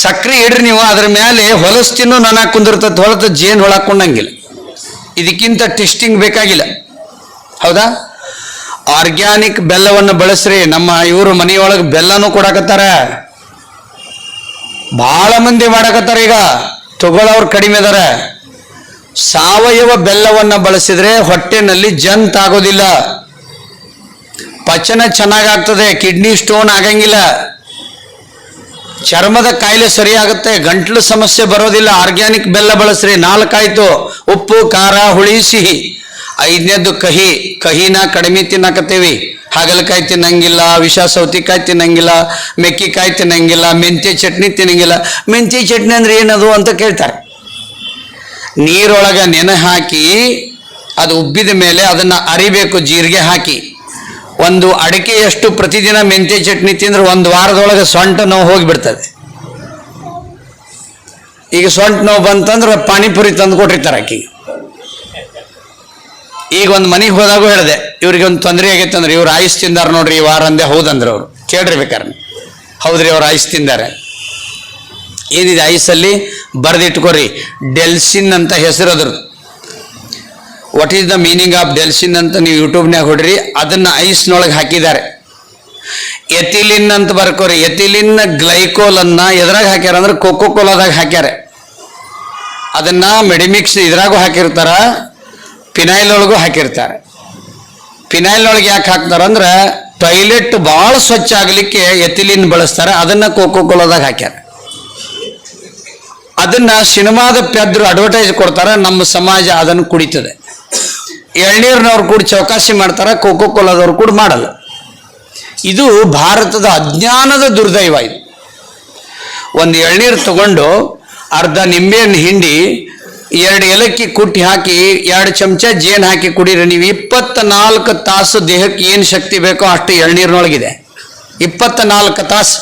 ಸಕ್ರೆ ಇಡ್ರಿ ನೀವು, ಅದ್ರ ಮೇಲೆ ಹೊಲಸು ತಿನ್ನೋ ನನಗೆ ಕುಂದಿರ್ತದೆ ಹೊರತು ಜೇನು ಹುಳ ಕೊಂಡಂಗಿಲ್ಲ. ಇದಕ್ಕಿಂತ ಟೆಸ್ಟಿಂಗ್ ಬೇಕಾಗಿಲ್ಲ, ಹೌದಾ? ಆರ್ಗ್ಯಾನಿಕ್ ಬೆಲ್ಲವನ್ನು ಬಳಸ್ರಿ. ನಮ್ಮ ಇವರು ಮನೆಯೊಳಗೆ ಬೆಲ್ಲನೂ ಕೊಡಕತ್ತಾರ, ಭಾಳ ಮಂದಿ ಮಾಡಕತ್ತಾರ. ಈಗ ತಗೊಳ್ಳೋರು ಕಡಿಮೆ ಅದಾರ. ಸಾವಯವ ಬೆಲ್ಲವನ್ನು ಬಳಸಿದ್ರೆ ಹೊಟ್ಟೆನಲ್ಲಿ ಜಂತ್ ಆಗೋದಿಲ್ಲ, ಪಚನ ಚೆನ್ನಾಗಾಗ್ತದೆ, ಕಿಡ್ನಿ ಸ್ಟೋನ್ ಆಗಂಗಿಲ್ಲ, ಚರ್ಮದ ಕಾಯಿಲೆ ಸರಿಯಾಗುತ್ತೆ, ಗಂಟ್ಲು ಸಮಸ್ಯೆ ಬರೋದಿಲ್ಲ. ಆರ್ಗ್ಯಾನಿಕ್ ಬೆಲ್ಲ ಬಳಸ್ರಿ. 4 ಆಯ್ತು. ಉಪ್ಪು, ಖಾರ, ಹುಳಿ, ಸಿಹಿ. 5ನೇದ್ದು ಕಹಿನ ಕಡಿಮೆ ತಿನ್ನಕತ್ತೇವಿ. ಹಾಗಲಕಾಯಿ ತಿನ್ನಂಗಿಲ್ಲ, ವಿಷ ಸೌತಿಕಾಯಿ ತಿನ್ನಂಗಿಲ್ಲ, ಮೆಕ್ಕಿಕಾಯಿ ತಿನ್ನಂಗಿಲ್ಲ, ಮೆಂತ್ಯ ಚಟ್ನಿ ತಿನ್ನಂಗಿಲ್ಲ. ಮೆಂತ್ಯ ಚಟ್ನಿ ಅಂದ್ರೆ ಏನದು ಅಂತ ಕೇಳ್ತಾರೆ. ನೀರೊಳಗೆ ನೆನೆ ಹಾಕಿ ಅದು ಉಬ್ಬಿದ ಮೇಲೆ ಅದನ್ನು ಅರಿಬೇಕು ಜೀರಿಗೆ ಹಾಕಿ. ಒಂದು ಅಡಿಕೆಯಷ್ಟು ಪ್ರತಿದಿನ ಮೆಂತ್ಯ ಚಟ್ನಿ ತಿಂದ್ರೆ 1 ವಾರದೊಳಗೆ ಸೊಂಟ ನೋವು ಹೋಗಿಬಿಡ್ತದೆ. ಈಗ ಸೊಂಟ ನೋವು ಬಂತಂದ್ರೆ ಪಾನಿಪುರಿ ತಂದು ಕೊಟ್ಟಿರ್ತಾರೆ ಆಕಿಗೆ. ಈಗ ಒಂದು ಮನೆಗೆ ಹೋದಾಗೂ ಹೇಳಿದೆ, ಇವ್ರಿಗೆ ಒಂದು ತೊಂದರೆ ಆಗೈತೆ ಅಂದ್ರೆ, ಇವ್ರು ಆಯುಸ್ ತಿಂದಾರ ನೋಡ್ರಿ ಈ ವಾರ ಅಂದೆ. ಹೌದಂದ್ರೆ ಅವರು ಕೇಳಿರ್ಬೇಕಾರೆ, ಹೌದ್ರಿ ಅವ್ರು ಆಯುಸ್ ತಿಂದಾರೆ. ಏನಿದೆ ಐಸಲ್ಲಿ ಬರೆದಿಟ್ಕೋರಿ, ಡೆಲ್ಸಿನ್ ಅಂತ ಹೆಸರು ಅದ್ರದ್ದು. What is the meaning of Delsin ಅಂತ ನೀವು ಯೂಟ್ಯೂಬ್ನಾಗ ಹೊಡ್ರಿ, ಅದನ್ನು ಐಸ್ನೊಳಗೆ ಹಾಕಿದ್ದಾರೆ. ಎಥಿಲಿನ್ ಅಂತ ಬರ್ಕೋರಿ. ಎಥಿಲಿನ್ ಗ್ಲೈಕೋಲನ್ನು ಎದ್ರಾಗ ಹಾಕ್ಯಾರ ಅಂದ್ರೆ ಕೋಕೋ ಕೋಲಾದಾಗ ಹಾಕ್ಯಾರ. ಅದನ್ನು ಮೆಡಿಮಿಕ್ಸ್ ಇದ್ರಾಗೂ ಹಾಕಿರ್ತಾರ, ಫಿನೈಲ್ ಒಳಗೂ ಹಾಕಿರ್ತಾರೆ. ಫಿನೈಲ್ ಒಳಗೆ ಯಾಕೆ ಹಾಕ್ತಾರಂದ್ರೆ ಟಾಯ್ಲೆಟ್ ಭಾಳ ಸ್ವಚ್ಛ ಆಗಲಿಕ್ಕೆ ಎಥಿಲಿನ್ ಬಳಸ್ತಾರೆ. ಅದನ್ನು ಕೋಕೋ ಕೋಲಾದಾಗ ಹಾಕ್ಯಾರ. ಅದನ್ನು ಸಿನಿಮಾದ ಪೆದ್ರು ಅಡ್ವರ್ಟೈಸ್ ಕೊಡ್ತಾರೆ, ನಮ್ಮ ಸಮಾಜ ಅದನ್ನು ಕುಡಿತದೆ. ಎಳ್ನೀರಿನವ್ರು ಕೂಡ ಚೌಕಾಸಿ ಮಾಡ್ತಾರೆ, ಕೋಕೋ ಕೋಲಾದವ್ರು ಕೂಡ ಮಾಡಲ್ಲ. ಇದು ಭಾರತದ ಅಜ್ಞಾನದ ದುರ್ದೈವ. ಇದು ಒಂದು ಎಳ್ನೀರು ತಗೊಂಡು ಅರ್ಧ ನಿಂಬೆಹಣ್ಣು ಹಿಂಡಿ 2 ಏಲಕ್ಕಿ ಕುಟ್ಟಿ ಹಾಕಿ 2 ಚಮಚ ಜೇನು ಹಾಕಿ ಕುಡೀರಿ. ನೀವು 24 ತಾಸು ದೇಹಕ್ಕೆ ಏನು ಶಕ್ತಿ ಬೇಕೋ ಅಷ್ಟು ಎಳ್ನೀರಿನೊಳಗಿದೆ. 24 ತಾಸು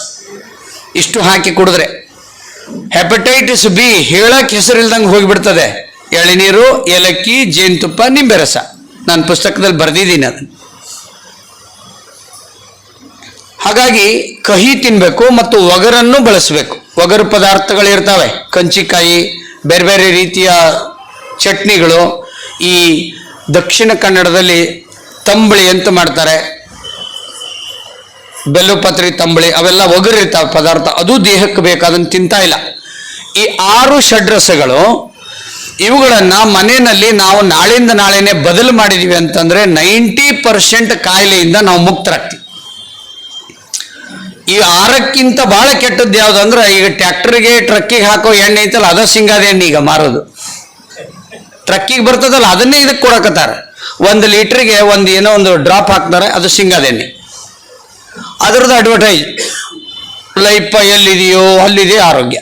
ಇಷ್ಟು ಹಾಕಿ ಕುಡಿದ್ರೆ ಹೆಪಟೈಟಿಸ್ ಬಿ ಹೇಳಕ್ಕೆ ಹೆಸರಿಲ್ದಂಗೆ ಹೋಗಿಬಿಡ್ತದೆ. ಎಳನೀರು, ಏಲಕ್ಕಿ, ಜೇನುತುಪ್ಪ, ನಿಂಬೆ ರಸ. ನಾನು ಪುಸ್ತಕದಲ್ಲಿ ಬರೆದಿದ್ದೀನಿ ಅದನ್ನು. ಹಾಗಾಗಿ ಕಹಿ ತಿನ್ನಬೇಕು ಮತ್ತು ಒಗರನ್ನು ಬಳಸಬೇಕು. ಒಗರು ಪದಾರ್ಥಗಳಿರ್ತವೆ, ಕಂಚಿಕಾಯಿ, ಬೇರೆ ಬೇರೆ ರೀತಿಯ ಚಟ್ನಿಗಳು. ಈ ದಕ್ಷಿಣ ಕನ್ನಡದಲ್ಲಿ ತಂಬಳಿ ಅಂತ ಮಾಡ್ತಾರೆ, ಬೆಲ್ಲುಪತ್ರಿ ತಂಬಳಿ, ಅವೆಲ್ಲ ಒಗರಿರ್ತಾವೆ ಪದಾರ್ಥ. ಅದು ದೇಹಕ್ಕೆ ಬೇಕು, ಅದನ್ನು ತಿಂತಾ ಇಲ್ಲ. ಈ 6 ಷಡ್ರಸಗಳು ಇವುಗಳನ್ನು ಮನೆಯಲ್ಲಿ ನಾವು ನಾಳಿಂದ ನಾಳೆನೇ ಬದಲು ಮಾಡಿದೀವಿ ಅಂತಂದ್ರೆ 90% ಕಾಯಿಲೆಯಿಂದ ನಾವು ಮುಕ್ತರಾಗ್ತೀವಿ. ಈ 6ಕ್ಕಿಂತ ಭಾಳ ಕೆಟ್ಟದ್ದು ಯಾವ್ದು ಅಂದ್ರೆ ಈಗ ಟ್ರ್ಯಾಕ್ಟರ್ಗೆ ಟ್ರಕ್ಕಿಗೆ ಹಾಕೋ ಎಣ್ಣೆ ಐತಲ್ಲ ಅದ ಶೇಂಗಾದ ಎಣ್ಣೆ ಈಗ ಮಾರೋದು. ಟ್ರಕ್ಕಿಗೆ ಬರ್ತದಲ್ಲ ಅದನ್ನೇ ಇದಕ್ಕೆ ಕೊಡಕತ್ತಾರ. 1 ಲೀಟ್ರಿಗೆ ಏನೋ ಒಂದು ಡ್ರಾಪ್ ಹಾಕ್ತಾರೆ, ಅದು ಶೇಂಗಾದ ಎಣ್ಣೆ. ಅದರದ್ದು ಅಡ್ವರ್ಟೈಸ್, ಲೈಫ್ ಎಲ್ಲಿದೆಯೋ ಅಲ್ಲಿದೆ ಆರೋಗ್ಯ,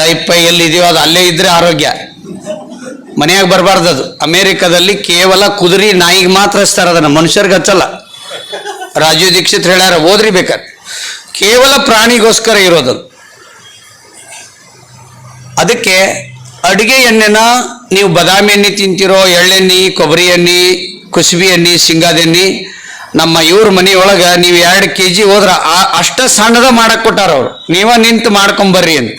ಲೈಫ್ ಎಲ್ಲಿದೆಯೋ ಅದು ಅಲ್ಲೇ ಇದ್ರೆ ಆರೋಗ್ಯ. ಮನೆಯಾಗ ಬರಬಾರ್ದು ಅದು. ಅಮೇರಿಕಾದಲ್ಲಿ ಕೇವಲ ಕುದುರೆ ನಾಯಿಗೆ ಮಾತ್ರ ಹಚ್ತಾರೆ, ಅದನ್ನು ಮನುಷ್ಯರಿಗೆ ಹಚ್ಚಲ್ಲ. ರಾಜೀವ್ ದೀಕ್ಷಿತ್ ಹೇಳ್ಯಾರ, ಓದ್ರಿ ಬೇಕಾದ್ರೆ. ಕೇವಲ ಪ್ರಾಣಿಗೋಸ್ಕರ ಇರೋದು. ಅದಕ್ಕೆ ಅಡುಗೆ ಎಣ್ಣೆನ ನೀವು ಬಾದಾಮಿ ಎಣ್ಣೆ ತಿಂತಿರೋ, ಎಳ್ಳೆಣ್ಣೆ, ಕೊಬ್ಬರಿ ಎಣ್ಣೆ, ಕುಸುಬಿ ಎಣ್ಣೆ, ಶೇಂಗಾದ ಎಣ್ಣೆ, ನಮ್ಮ ಇವ್ರ ಮನೆಯೊಳಗೆ ನೀವು 2 kg ಹೋದ್ರೆ ಅಷ್ಟ ಸಣ್ಣದ ಮಾಡಕ್ಕೆ ಕೊಟ್ಟಾರ ಅವರು. ನೀವ ನಿಂತು ಮಾಡ್ಕೊಂಬರ್ರಿ ಅಂತ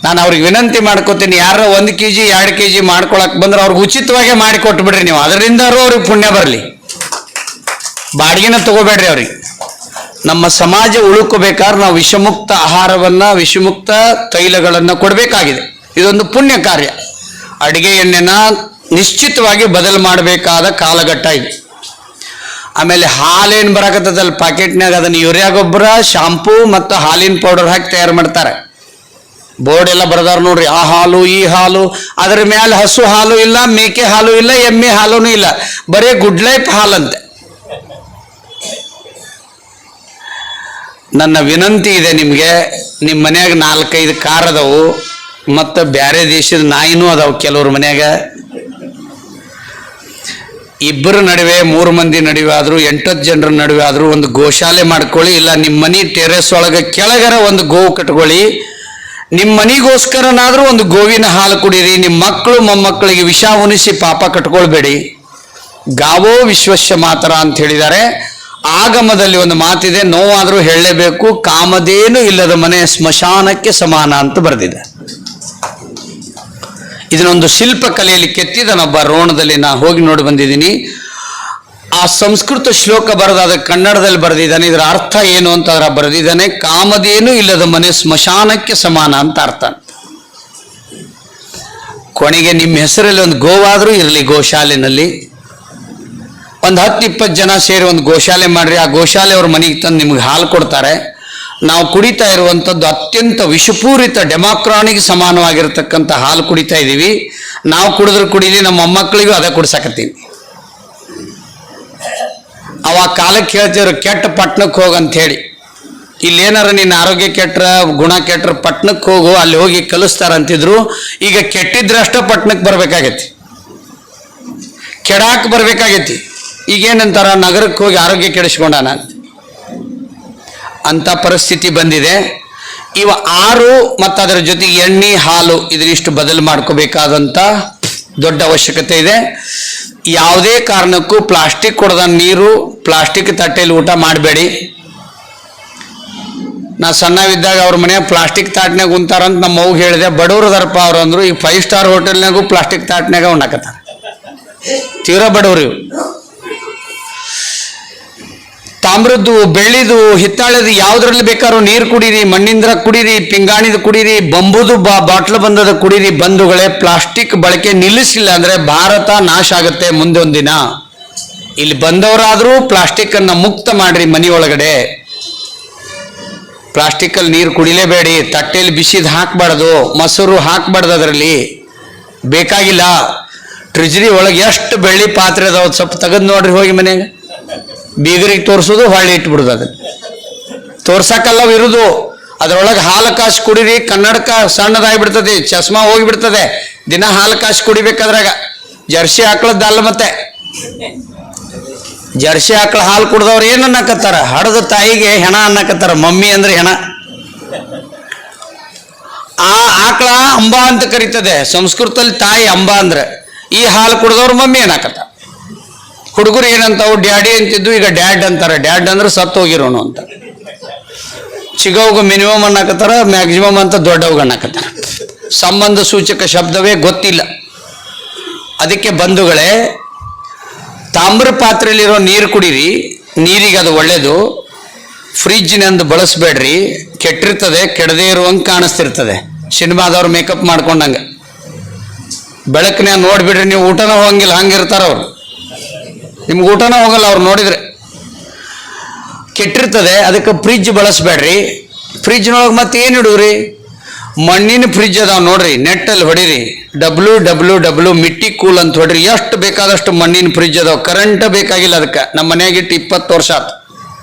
ನಾನು ಅವ್ರಿಗೆ ವಿನಂತಿ ಮಾಡ್ಕೋತೀನಿ. ಯಾರ 1 kg 2 kg ಮಾಡ್ಕೊಳಕ್ ಬಂದ್ರೆ ಅವ್ರಿಗೆ ಉಚಿತವಾಗಿ ಮಾಡಿ ಕೊಟ್ಬಿಡ್ರಿ ನೀವು. ಅದರಿಂದಾರು ಅವ್ರಿಗೆ ಪುಣ್ಯ ಬರಲಿ. ಬಾಡಿಗೆನ ತಗೋಬೇಡ್ರಿ ಅವ್ರಿಗೆ. ನಮ್ಮ ಸಮಾಜ ಉಳುಕೋಬೇಕಾದ್ರೆ ನಾವು ವಿಷಮುಕ್ತ ಆಹಾರವನ್ನ, ವಿಷಮುಕ್ತ ತೈಲಗಳನ್ನು ಕೊಡಬೇಕಾಗಿದೆ. ಇದೊಂದು ಪುಣ್ಯ ಕಾರ್ಯ. ಅಡಿಗೆ ಎಣ್ಣೆನ ನಿಶ್ಚಿತವಾಗಿ ಬದಲು ಮಾಡಬೇಕಾದ ಕಾಲಘಟ್ಟ ಇದು. ಆಮೇಲೆ ಹಾಲೇನು ಬರಾಕತ್ತದಲ್ಲ ಪ್ಯಾಕೆಟ್ನಾಗ, ಅದನ್ನು ಯೂರಿಯಾ ಗೊಬ್ಬರ, ಶಾಂಪೂ ಮತ್ತು ಹಾಲಿನ ಪೌಡರ್ ಹಾಕಿ ತಯಾರು ಮಾಡ್ತಾರೆ. ಬೋರ್ಡ್ ಎಲ್ಲ ಬರ್ದಾರ ನೋಡ್ರಿ, ಆ ಹಾಲು ಈ ಹಾಲು. ಅದರ ಮೇಲೆ ಹಸು ಹಾಲು ಇಲ್ಲ, ಮೇಕೆ ಹಾಲು ಇಲ್ಲ, ಎಮ್ಮೆ ಹಾಲೂ ಇಲ್ಲ, ಬರೀ ಗುಡ್ ಲೈಫ್ ಹಾಲಂತೆ. ನನ್ನ ವಿನಂತಿ ಇದೆ ನಿಮಗೆ, ನಿಮ್ಮ ಮನ್ಯಾಗ 4-5 ಕಾರ್ ಅದಾವು, ಮತ್ತು ಬೇರೆ ದೇಶದ ನಾಯಿನೂ ಅದಾವು ಕೆಲವ್ರ ಮನ್ಯಾಗ. 2 ನಡುವೆ 3 ಮಂದಿ ನಡುವೆ ಆದರೂ 8 ಜನರ ನಡುವೆ ಆದರೂ ಒಂದು ಗೋಶಾಲೆ ಮಾಡ್ಕೊಳ್ಳಿ. ಇಲ್ಲ ನಿಮ್ಮ ಮನೆ ಟೆರೆಸ್ ಒಳಗೆ ಕೆಳಗರ ಒಂದು ಗೋವು ಕಟ್ಕೊಳ್ಳಿ. ನಿಮ್ಮ ಮನಿಗೋಸ್ಕರನಾದರೂ ಒಂದು ಗೋವಿನ ಹಾಲು ಕುಡೀರಿ. ನಿಮ್ಮ ಮಕ್ಕಳು ಮೊಮ್ಮಕ್ಕಳಿಗೆ ವಿಷ ಉಣಿಸಿ ಪಾಪ ಕಟ್ಕೊಳ್ಬೇಡಿ. ಗಾವೋ ವಿಶ್ವಸ್ಯ ಮಾತರ ಅಂತ ಹೇಳಿದ್ದಾರೆ. ಆಗಮದಲ್ಲಿ ಒಂದು ಮಾತಿದೆ, ನೋವಾದರೂ ಹೇಳಲೇಬೇಕು, ಕಾಮಧೇನು ಇಲ್ಲದ ಮನೆ ಸ್ಮಶಾನಕ್ಕೆ ಸಮಾನ ಅಂತ ಬರೆದಿದೆ. ಇದನ್ನೊಂದು ಶಿಲ್ಪ ಕಲೆಯಲ್ಲಿ ಕೆತ್ತಿದನೊಬ್ಬ ರೋಣದಲ್ಲಿ, ನಾ ಹೋಗಿ ನೋಡಿ ಬಂದಿದ್ದೀನಿ. ಆ ಸಂಸ್ಕೃತ ಶ್ಲೋಕ ಬರೆದಾದ ಕನ್ನಡದಲ್ಲಿ ಬರೆದಿದ್ದಾನೆ. ಇದರ ಅರ್ಥ ಏನು ಅಂತ ಅದರ ಬರೆದಿದ್ದಾನೆ, ಕಾಮಧೇನು ಇಲ್ಲದ ಮನೆ ಸ್ಮಶಾನಕ್ಕೆ ಸಮಾನ ಅಂತ ಅರ್ಥ. ಕೊನೆಗೆ ನಿಮ್ಮ ಹೆಸರಲ್ಲಿ ಒಂದು ಗೋವಾದರೂ ಇರಲಿ, ಗೋಶಾಲೆನಲ್ಲಿ ಒಂದು 10-20 ಜನ ಸೇರಿ ಒಂದು ಗೋಶಾಲೆ ಮಾಡ್ರಿ. ಆ ಗೋಶಾಲೆ ಅವ್ರ ಮನೆಗೆ ತಂದು ನಿಮ್ಗೆ ಹಾಲು ಕೊಡ್ತಾರೆ. ನಾವು ಕುಡಿತಾ ಇರುವಂಥದ್ದು ಅತ್ಯಂತ ವಿಷಪೂರಿತ ಡೆಮಾಕ್ರಾನಿಗೆ ಸಮಾನವಾಗಿರ್ತಕ್ಕಂಥ ಹಾಲು ಕುಡಿತಾ ಇದ್ದೀವಿ. ನಾವು ಕುಡಿದ್ರೆ ಕುಡೀಲಿ, ನಮ್ಮ ಮೊಮ್ಮಕ್ಕಳಿಗೂ ಅದೇ ಕುಡ್ಸಕತ್ತೀವಿ. ಅವಾಗ ಕಾಲಕ್ಕೆ ಹೇಳ್ತಿದ್ರು, ಕೆಟ್ಟ ಪಟ್ಟಣಕ್ಕೆ ಹೋಗಂತ ಹೇಳಿ. ಇಲ್ಲೇನಾರ ನಿನ್ನ ಆರೋಗ್ಯ ಕೆಟ್ರ, ಗುಣ ಕೆಟ್ರ ಪಟ್ಟಣಕ್ಕೆ ಹೋಗು, ಅಲ್ಲಿ ಹೋಗಿ ಕಲಿಸ್ತಾರಂತಿದ್ರು. ಈಗ ಕೆಟ್ಟಿದ್ರಷ್ಟ ಪಟ್ಟಣಕ್ಕೆ ಬರ್ಬೇಕಾಗೈತಿ, ಕೆಡಾಕ್ ಬರ್ಬೇಕಾಗೈತಿ. ಈಗೇನಂತಾರ, ನಗರಕ್ಕೆ ಹೋಗಿ ಆರೋಗ್ಯ ಕೆಡಿಸ್ಕೊಂಡಾನ ಅಂತ ಪರಿಸ್ಥಿತಿ ಬಂದಿದೆ. ಇವ 6 ಮತ್ತು ಅದರ ಜೊತೆಗೆ ಎಣ್ಣೆ, ಹಾಲು, ಇದನ್ನಿಷ್ಟು ಬದಲು ಮಾಡ್ಕೋಬೇಕಾದಂಥ ದೊಡ್ಡ ಅವಶ್ಯಕತೆ ಇದೆ. ಯಾವುದೇ ಕಾರಣಕ್ಕೂ ಪ್ಲಾಸ್ಟಿಕ್ ಕೊಡದ ನೀರು, ಪ್ಲಾಸ್ಟಿಕ್ ತಟ್ಟೆಯಲ್ಲಿ ಊಟ ಮಾಡಬೇಡಿ. ನಾ ಸಣ್ಣವಿದ್ದಾಗ ಅವ್ರ ಮನೆಯಾಗ ಪ್ಲಾಸ್ಟಿಕ್ ತಾಟ್ನಾಗ ಉಂತಾರಂತ ನಮ್ಮ ಅವ್ಗೆ ಹೇಳಿದೆ. ಬಡವರು ಅದರಪ್ಪ ಅವ್ರು ಅಂದರು. ಈಗ 5 ಸ್ಟಾರ್ ಹೋಟೆಲ್ನಾಗೂ ಪ್ಲಾಸ್ಟಿಕ್ ತಾಟ್ನಾಗ ಉಣ್ಣಾಕತ್ತಾರ. ತೀರಾ ಬಡವರು ಇವು. ತಾಮ್ರದ್ದು, ಬೆಳ್ಳಿದು, ಹಿತ್ತಾಳದು ಯಾವುದ್ರಲ್ಲಿ ಬೇಕಾದ್ರೂ ನೀರು ಕುಡೀರಿ, ಮಣ್ಣಿಂದ ಕುಡೀರಿ, ಪಿಂಗಾಣಿದು ಕುಡೀರಿ, ಬಂಬುದು ಬಾಟ್ಲು ಬಂದದ ಕುಡೀರಿ. ಬಂಧುಗಳೇ, ಪ್ಲಾಸ್ಟಿಕ್ ಬಳಕೆ ನಿಲ್ಲಿಸಿಲ್ಲ ಅಂದರೆ ಭಾರತ ನಾಶ ಆಗುತ್ತೆ ಮುಂದೆ ಒಂದಿನ. ಇಲ್ಲಿ ಬಂದವರಾದರೂ ಪ್ಲಾಸ್ಟಿಕ್ಕನ್ನು ಮುಕ್ತ ಮಾಡ್ರಿ ಮನೆಯೊಳಗಡೆ. ಪ್ಲಾಸ್ಟಿಕ್ಕಲ್ಲಿ ನೀರು ಕುಡಿಲೇಬೇಡಿ. ತಟ್ಟೆಯಲ್ಲಿ ಬಿಸಿದು ಹಾಕಬಾರ್ದು, ಮೊಸರು ಹಾಕಬಾರ್ದು, ಅದರಲ್ಲಿ ಬೇಕಾಗಿಲ್ಲ. ಟ್ರಿಜರಿ ಒಳಗೆ ಎಷ್ಟು ಬೆಳ್ಳಿ ಪಾತ್ರೆ ಅದಾವ, ಸ್ವಲ್ಪ ತೆಗೆದು ನೋಡ್ರಿ ಹೋಗಿ ಮನೆಯಾಗ. ಬೀಗರಿಗೆ ತೋರಿಸೋದು, ಹೊಳ್ಳಿ ಇಟ್ಬಿಡೋದು. ಅದನ್ನು ತೋರ್ಸಕ್ಕಲ್ಲವ ಇರೋದು. ಅದರೊಳಗೆ ಹಾಲು ಕಾಸು ಕುಡೀರಿ. ಕನ್ನಡಕ ಸಣ್ಣದಾಗಿಬಿಡ್ತದೆ, ಚಸ್ಮಾ ಹೋಗಿಬಿಡ್ತದೆ. ದಿನ ಹಾಲು ಕಾಸು ಕುಡಿಬೇಕಾದ್ರಾಗ. ಜರ್ಸಿ ಆಕಳದ್ದಲ್ಲ. ಮತ್ತೆ ಜರ್ಸಿ ಆಕಳ ಹಾಲು ಕುಡ್ದವ್ರು ಏನು ಅನ್ನಕತ್ತಾರ, ಹಡದ ತಾಯಿಗೆ ಹೆಣ ಅನ್ನಕತ್ತಾರ. ಮಮ್ಮಿ ಅಂದ್ರೆ ಹೆಣ. ಆ ಆಕಳ ಅಂಬ ಅಂತ ಕರೀತದೆ ಸಂಸ್ಕೃತದಲ್ಲಿ, ತಾಯಿ ಅಂಬ ಅಂದ್ರೆ. ಈ ಹಾಲು ಕುಡ್ದವ್ರು ಮಮ್ಮಿ ಅನ್ನಕತ್ತ. ಹುಡುಗರು ಏನಂತಾವು, ಡ್ಯಾಡಿ ಅಂತಿದ್ದು, ಈಗ ಡ್ಯಾಡ್ ಅಂತಾರೆ. ಡ್ಯಾಡ್ ಅಂದ್ರೆ ಸತ್ತು ಹೋಗಿರೋನು ಅಂತ. ಚಿಗವ್ಗ ಮಿನಿಮಮ್ ಅನ್ನಕತ್ತಾರ, ಮ್ಯಾಕ್ಸಿಮಮ್ ಅಂತ ದೊಡ್ಡವ್ಗ ಅನ್ನಕತ್ತಾರ. ಸಂಬಂಧ ಸೂಚಕ ಶಬ್ದವೇ ಗೊತ್ತಿಲ್ಲ. ಅದಕ್ಕೆ ಬಂಧುಗಳೇ, ತಾಮ್ರ ಪಾತ್ರೆಯಲ್ಲಿರೋ ನೀರು ಕುಡೀರಿ. ನೀರಿಗೆ ಅದು ಒಳ್ಳೇದು. ಫ್ರಿಜ್ಜಿನಂದು ಬಳಸಬೇಡ್ರಿ, ಕೆಟ್ಟಿರ್ತದೆ. ಕೆಡದೇ ಇರುವಂಗೆ ಕಾಣಿಸ್ತಿರ್ತದೆ. ಸಿನಿಮಾದವ್ರು ಮೇಕಪ್ ಮಾಡ್ಕೊಂಡಂಗೆ. ಬೆಳಕಿನಾಗ ನೋಡಿಬಿಡ್ರಿ ನೀವು, ಊಟನ ಹೋಗಂಗಿಲ್ಲ, ಹಂಗಿರ್ತಾರ ಅವ್ರು. ನಿಮ್ಗೆ ಊಟನ ಹೋಗಲ್ಲ ಅವ್ರು ನೋಡಿದ್ರೆ. ಕೆಟ್ಟಿರ್ತದೆ. ಅದಕ್ಕೆ ಫ್ರಿಜ್ ಬಳಸಬೇಡ್ರಿ. ಫ್ರಿಜ್ನೊಳಗೆ ಮತ್ತೆ ಏನು ಇಡುವ್ರಿ? ಮಣ್ಣಿನ ಫ್ರಿಜ್ ಅದಾವ ನೋಡ್ರಿ, ನೆಟ್ಟಲ್ಲಿ ಹೊಡೀರಿ, WWW ಮಿಟ್ಟಿ ಕೂಲ್ ಅಂತ ಹೊಡ್ರಿ. ಎಷ್ಟು ಬೇಕಾದಷ್ಟು ಮಣ್ಣಿನ ಫ್ರಿಜ್ ಅದಾವ. ಕರೆಂಟ್ ಬೇಕಾಗಿಲ್ಲ ಅದಕ್ಕೆ. ನಮ್ಮ ಮನೆಯಾಗಿಟ್ಟು 20 ವರ್ಷ ಆಯ್ತು.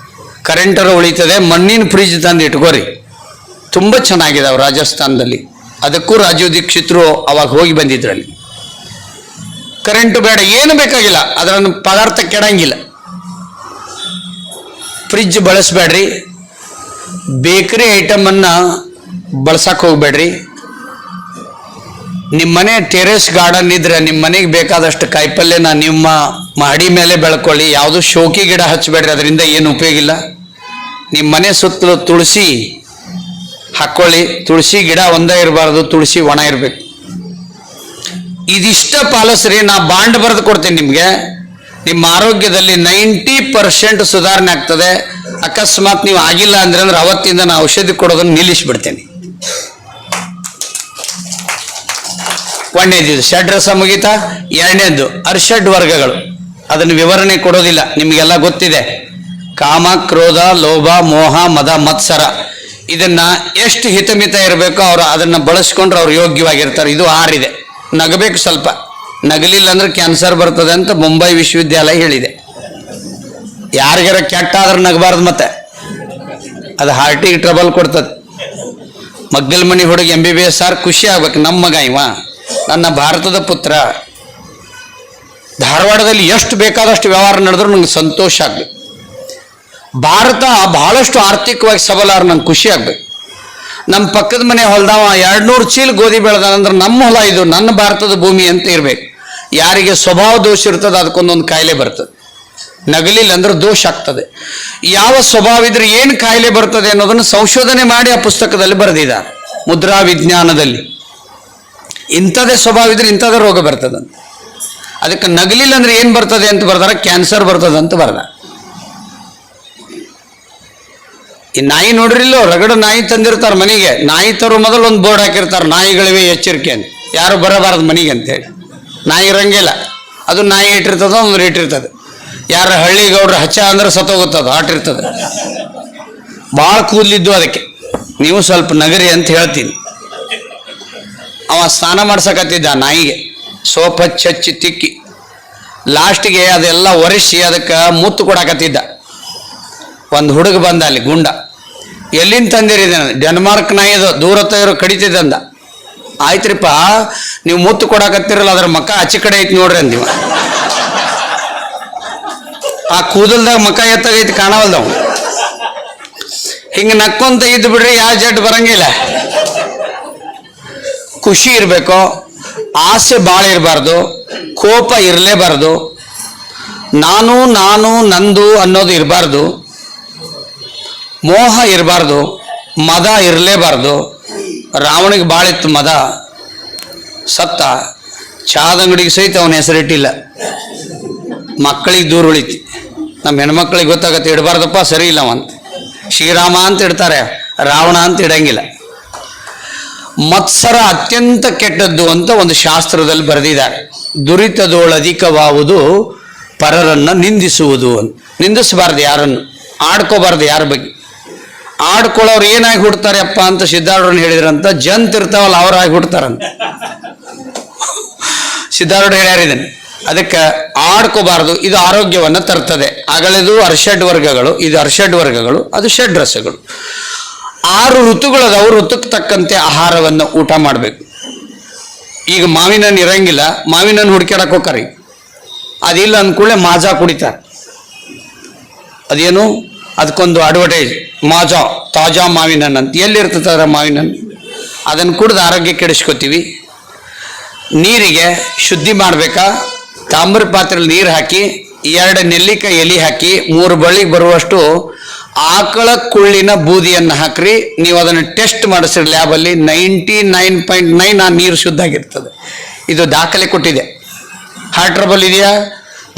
ಕರೆಂಟರ ಉಳಿತದೆ. ಮಣ್ಣಿನ ಫ್ರಿಜ್ ತಂದು ಇಟ್ಕೋರಿ. ತುಂಬ ಚೆನ್ನಾಗಿದಾವೆ ರಾಜಸ್ಥಾನದಲ್ಲಿ. ಅದಕ್ಕೂ ರಾಜೀವ್ ದೀಕ್ಷಿತರು ಅವಾಗ ಹೋಗಿ ಬಂದಿದ್ರಲ್ಲಿ. ಕರೆಂಟು ಬೇಡ, ಏನು ಬೇಕಾಗಿಲ್ಲ, ಅದರ ಪದಾರ್ಥ ಕೆಡಂಗಿಲ್ಲ. ಫ್ರಿಜ್ ಬಳಸಬೇಡ್ರಿ. ಬೇಕರಿ ಐಟಮನ್ನು ಬಳಸಕ್ಕೆ ಹೋಗ್ಬೇಡ್ರಿ. ನಿಮ್ಮ ಮನೆ ಟೆರೆಸ್ ಗಾರ್ಡನ್ ಇದ್ರೆ ನಿಮ್ಮ ಮನೆಗೆ ಬೇಕಾದಷ್ಟು ಕಾಯಿಪಲ್ಯನ ನಿಮ್ಮ ಮಹಡಿ ಮೇಲೆ ಬೆಳ್ಕೊಳ್ಳಿ. ಯಾವುದು ಶೋಕಿ ಗಿಡ ಹಚ್ಚಬೇಡ್ರಿ, ಅದರಿಂದ ಏನು ಉಪಯೋಗ ಇಲ್ಲ. ನಿಮ್ಮ ಮನೆ ಸುತ್ತಲೂ ತುಳಸಿ ಹಾಕ್ಕೊಳ್ಳಿ. ತುಳಸಿ ಗಿಡ ಒಂದೇ ಇರಬಾರ್ದು, ತುಳಸಿ ಒಣ ಇರಬೇಕು. ಇದಿಷ್ಟ ಪಾಲಿಸ್ರಿ. ನಾ ಬಾಂಡ್ ಬರೆದು ಕೊಡ್ತೇನೆ ನಿಮಗೆ. ನಿಮ್ಮ ಆರೋಗ್ಯದಲ್ಲಿ 90% ಸುಧಾರಣೆ ಆಗ್ತದೆ. ಅಕಸ್ಮಾತ್ ನೀವು ಆಗಿಲ್ಲ ಅಂದ್ರೆ ಅವತ್ತಿಂದ ನಾನು ಔಷಧಿ ಕೊಡೋದನ್ನು ನಿಲ್ಲಿಸ್ಬಿಡ್ತೇನೆ. ಒಂದನೇದು ಷಡ್ರಸ ಮುಗಿತಾ. ಎರಡನೇದು ಅರ್ಷಡ್ ವರ್ಗಗಳು. ಅದನ್ನು ವಿವರಣೆ ಕೊಡೋದಿಲ್ಲ, ನಿಮಗೆಲ್ಲ ಗೊತ್ತಿದೆ. ಕಾಮ, ಕ್ರೋಧ, ಲೋಭ, ಮೋಹ, ಮದ, ಮತ್ಸರ. ಇದನ್ನ ಎಷ್ಟು ಹಿತಮಿತ ಇರಬೇಕೋ ಅವರು ಅದನ್ನು ಬಳಸ್ಕೊಂಡ್ರೆ ಅವ್ರು ಯೋಗ್ಯವಾಗಿರ್ತಾರೆ. ಇದು 6 ಇದೆ. ನಗಬೇಕು ಸ್ವಲ್ಪ. ನಗಲಿಲ್ಲ ಅಂದ್ರೆ ಕ್ಯಾನ್ಸರ್ ಬರ್ತದೆ ಅಂತ ಮುಂಬೈ ವಿಶ್ವವಿದ್ಯಾಲಯ ಹೇಳಿದೆ. ಯಾರಿಗಾರ ಕೆಟ್ಟ ಆದ್ರೆ ನಗಬಾರ್ದು, ಮತ್ತೆ ಅದು ಹಾರ್ಟಿಗೆ ಟ್ರಬಲ್ ಕೊಡ್ತದೆ. ಮಗ್ಗಲ್ ಮನಿ ಹುಡುಗಿ MBBS ಖುಷಿ ಆಗ್ಬೇಕು. ನಮ್ಮ ಮಗ ಇವ, ನನ್ನ ಭಾರತದ ಪುತ್ರ. ಧಾರವಾಡದಲ್ಲಿ ಎಷ್ಟು ಬೇಕಾದಷ್ಟು ವ್ಯವಹಾರ ನಡೆದ್ರು ನಂಗೆ ಸಂತೋಷ ಆಗ್ಬೇಕು. ಭಾರತ ಬಹಳಷ್ಟು ಆರ್ಥಿಕವಾಗಿ ಸಬಲಾರ ನಂಗೆ ಖುಷಿ ಆಗ್ಬೇಕು. ನಮ್ಮ ಪಕ್ಕದ ಮನೆ ಹೊಲದವ 200 ಚೀಲ ಗೋಧಿ ಬೆಳೆದಾನಂದ್ರೆ ನಮ್ಮ ಹೊಲ ಇದು, ನನ್ನ ಭಾರತದ ಭೂಮಿ ಅಂತ ಇರಬೇಕು. ಯಾರಿಗೆ ಸ್ವಭಾವ ದೋಷ ಇರ್ತದೆ ಅದಕ್ಕೊಂದೊಂದು ಕಾಯಿಲೆ ಬರ್ತದೆ. ನಗಲಿಲ್ಲ ಅಂದ್ರೆ ದೋಷ ಆಗ್ತದೆ. ಯಾವ ಸ್ವಭಾವ ಇದ್ರೆ ಏನು ಕಾಯಿಲೆ ಬರ್ತದೆ ಅನ್ನೋದನ್ನು ಸಂಶೋಧನೆ ಮಾಡಿ ಆ ಪುಸ್ತಕದಲ್ಲಿ ಬರೆದಿದ್ದಾರೆ, ಮುದ್ರಾ ವಿಜ್ಞಾನದಲ್ಲಿ. ಇಂಥದೇ ಸ್ವಭಾವ ಇದ್ರೆ ಇಂಥದೇ ರೋಗ ಬರ್ತದೆ ಅಂತ. ಅದಕ್ಕೆ ನಗಲಿಲ್ಲ ಅಂದ್ರೆ ಏನು ಬರ್ತದೆ ಅಂತ ಬರ್ದಾರ, ಕ್ಯಾನ್ಸರ್ ಬರ್ತದೆ ಅಂತ ಬರ್ದ. ಈ ನಾಯಿ ನೋಡ್ರಿಲ್ಲೋ, ರಗಡು ನಾಯಿ ತಂದಿರ್ತಾರೆ ಮನೆಗೆ. ನಾಯಿ ತರೋ ಮೊದಲು ಒಂದು ಬೋರ್ಡ್ ಹಾಕಿರ್ತಾರೆ, ನಾಯಿಗಳಿವೆ ಎಚ್ಚರಿಕೆ ಅಂತ, ಯಾರು ಬರಬಾರದು ಮನೆಗೆ ಅಂತೇಳಿ. ನಾಯಿ ಇರಂಗಿಲ್ಲ, ಅದು ನಾಯಿ ಇಟ್ಟಿರ್ತದೆ, ಒಂದು ಇಟ್ಟಿರ್ತದೆ. ಯಾರ ಹಳ್ಳಿಗೌಡ್ರ ಹಚ್ಚ ಅಂದ್ರೆ ಸತ್ತೋಗುತ್ತದು, ಆಟಿರ್ತದೆ. ಭಾಳ ಕೂದಲಿದ್ದು ಅದಕ್ಕೆ. ನೀವು ಸ್ವಲ್ಪ ನಗರಿ ಅಂತ ಹೇಳ್ತೀನಿ. ಅವ ಸ್ನಾನ ಮಾಡ್ಸಕತ್ತಿದ್ದ ನಾಯಿಗೆ, ಸೋಪ್ ಹಚ್ಚಿ ತಿಕ್ಕಿ ಲಾಸ್ಟಿಗೆ ಅದೆಲ್ಲ ಒರೆಸಿ ಅದಕ್ಕೆ ಮುತ್ತು ಕೊಡಕತ್ತಿದ್ದ. ಒಂದು ಹುಡುಗ ಬಂದ ಅಲ್ಲಿ, ಗುಂಡ. ಎಲ್ಲಿಂದ ತಂದಿರಿದೆ? ಡೆನ್ಮಾರ್ಕ್ ನಾಯಿದು, ದೂರ ತೆಗೆರು ಕಡಿತಿದ್ದಂದ. ಆಯ್ತ್ರಿಪ್ಪ, ನೀವು ಮುತ್ತು ಕೊಡಕತ್ತಿರಲ್ಲ, ಅದ್ರ ಮಕ್ಕ ಆಚೆ ಕಡೆ ಐತಿ ನೋಡ್ರಿ ಅಂದಿವ. ಆ ಕೂದಲ್ದಾಗ ಮಕ್ಕ ಎತ್ತಾಗೈತಿ, ಕಾಣವಲ್ದವ್. ಹಿಂಗೆ ನಕ್ಕೊಂತ ಇದ್ದು ಬಿಡ್ರಿ, ಯಾವ ಜಡ್ ಬರಂಗಿಲ್ಲ. ಖುಷಿ ಇರಬೇಕು, ಆಸೆ ಭಾಳ ಇರಬಾರ್ದು, ಕೋಪ ಇರಲೇಬಾರ್ದು, ನಾನು ನಂದು ಅನ್ನೋದು ಇರಬಾರ್ದು, ಮೋಹ ಇರಬಾರ್ದು, ಮದ ಇರಲೇಬಾರ್ದು. ರಾವಣಿಗೆ ಭಾಳ ಇತ್ತು ಮದ, ಸತ್ತ. ಚಹಾದ ಅಂಗಡಿಗೆ ಸಹಿತ ಅವನ ಹೆಸರಿಟ್ಟಿಲ್ಲ. ಮಕ್ಕಳಿಗೆ ದೂರ ಉಳಿತಿ. ನಮ್ಮ ಹೆಣ್ಮಕ್ಳಿಗೆ ಗೊತ್ತಾಗತ್ತೆ, ಇಡಬಾರ್ದಪ್ಪ, ಸರಿ ಇಲ್ಲ ಅಂತ. ಶ್ರೀರಾಮ ಅಂತ ಇಡ್ತಾರೆ, ರಾವಣ ಅಂತ ಇಡಂಗಿಲ್ಲ. ಮತ್ಸರ ಅತ್ಯಂತ ಕೆಟ್ಟದ್ದು ಅಂತ ಒಂದು ಶಾಸ್ತ್ರದಲ್ಲಿ ಬರೆದಿದ್ದಾರೆ. ದುರಿತದೋಳಧಿಕವಾವುದು ಪರರನ್ನು ನಿಂದಿಸುವುದು ಅಂತ. ನಿಂದಿಸಬಾರ್ದು ಯಾರನ್ನು, ಆಡ್ಕೋಬಾರ್ದು ಯಾರ ಬಗ್ಗೆ. ಆಡ್ಕೊಳ್ಳೋರು ಏನಾಗಿ ಹುಡ್ತಾರೆ ಅಪ್ಪ ಅಂತ ಸಿದ್ಧಾರೂಢರನ್ನು ಹೇಳಿದ್ರಂತ. ಜಂತ್ ಇರ್ತಾವಲ್ಲ ಅವರಾಗಿ ಹುಡ್ತಾರಂತ. ಸಿದ್ಧಾರೂಢ ಹೇಳ್ಯಾರಿದ್ದಾನೆ. ಅದಕ್ಕೆ ಆಡ್ಕೋಬಾರ್ದು. ಇದು ಆರೋಗ್ಯವನ್ನು ತರ್ತದೆ. ಆಗಲೆದು ಅರ್ಷಡ್ ವರ್ಗಗಳು, ಇದು ಅರ್ಷಡ್ ವರ್ಗಗಳು, ಅದು ಷಡ್ರಸಗಳು. 6 ಋತುಗಳದಾವು. ಋತುಕ್ಕೆ ತಕ್ಕಂತೆ ಆಹಾರವನ್ನು ಊಟ ಮಾಡಬೇಕು. ಈಗ ಮಾವಿನ ಹಣ್ಣು ಇರಂಗಿಲ್ಲ, ಮಾವಿನ ಹಣ್ಣು ಹುಡ್ಕ್ಯಾಡಕ್ಕೆ ಹೋಗ್ತಾರೆ. ಅದಿಲ್ಲ ಅಂದ್ಕೂಡಲೇ ಮಾಜಾ ಕುಡಿತಾರೆ. ಅದೇನು, ಅದಕ್ಕೊಂದು ಅಡ್ವರ್ಟೈಸ್, ಮಾಜಾ ತಾಜಾ ಮಾವಿನ ಹಣ್ಣು ಅಂತ. ಎಲ್ಲಿರ್ತದೆ ಅದರ ಮಾವಿನ ಹಣ್ಣು? ಅದನ್ನು ಕುಡಿದು ಆರೋಗ್ಯ ಕೆಡಿಸ್ಕೋತೀವಿ. ನೀರಿಗೆ ಶುದ್ಧಿ ಮಾಡಬೇಕಾ? ತಾಮ್ರ ಪಾತ್ರೆಯಲ್ಲಿ ನೀರು ಹಾಕಿ 2 ನೆಲ್ಲಿಕಾಯಿ ಎಲೆ ಹಾಕಿ 3 ಬಳ್ಳಿಗೆ ಬರುವಷ್ಟು ಆಕಳ ಕುಳ್ಳಿನ ಬೂದಿಯನ್ನು ಹಾಕ್ರಿ. ನೀವು ಅದನ್ನು ಟೆಸ್ಟ್ ಮಾಡಿಸ್ರಿ ಲ್ಯಾಬಲ್ಲಿ. 99.9 ಆ ನೀರು ಶುದ್ಧ ಆಗಿರ್ತದೆ. ಇದು ದಾಖಲೆ ಕೊಟ್ಟಿದೆ. ಹಾರ್ಟ್ ಟ್ರಬಲ್ ಇದೆಯಾ?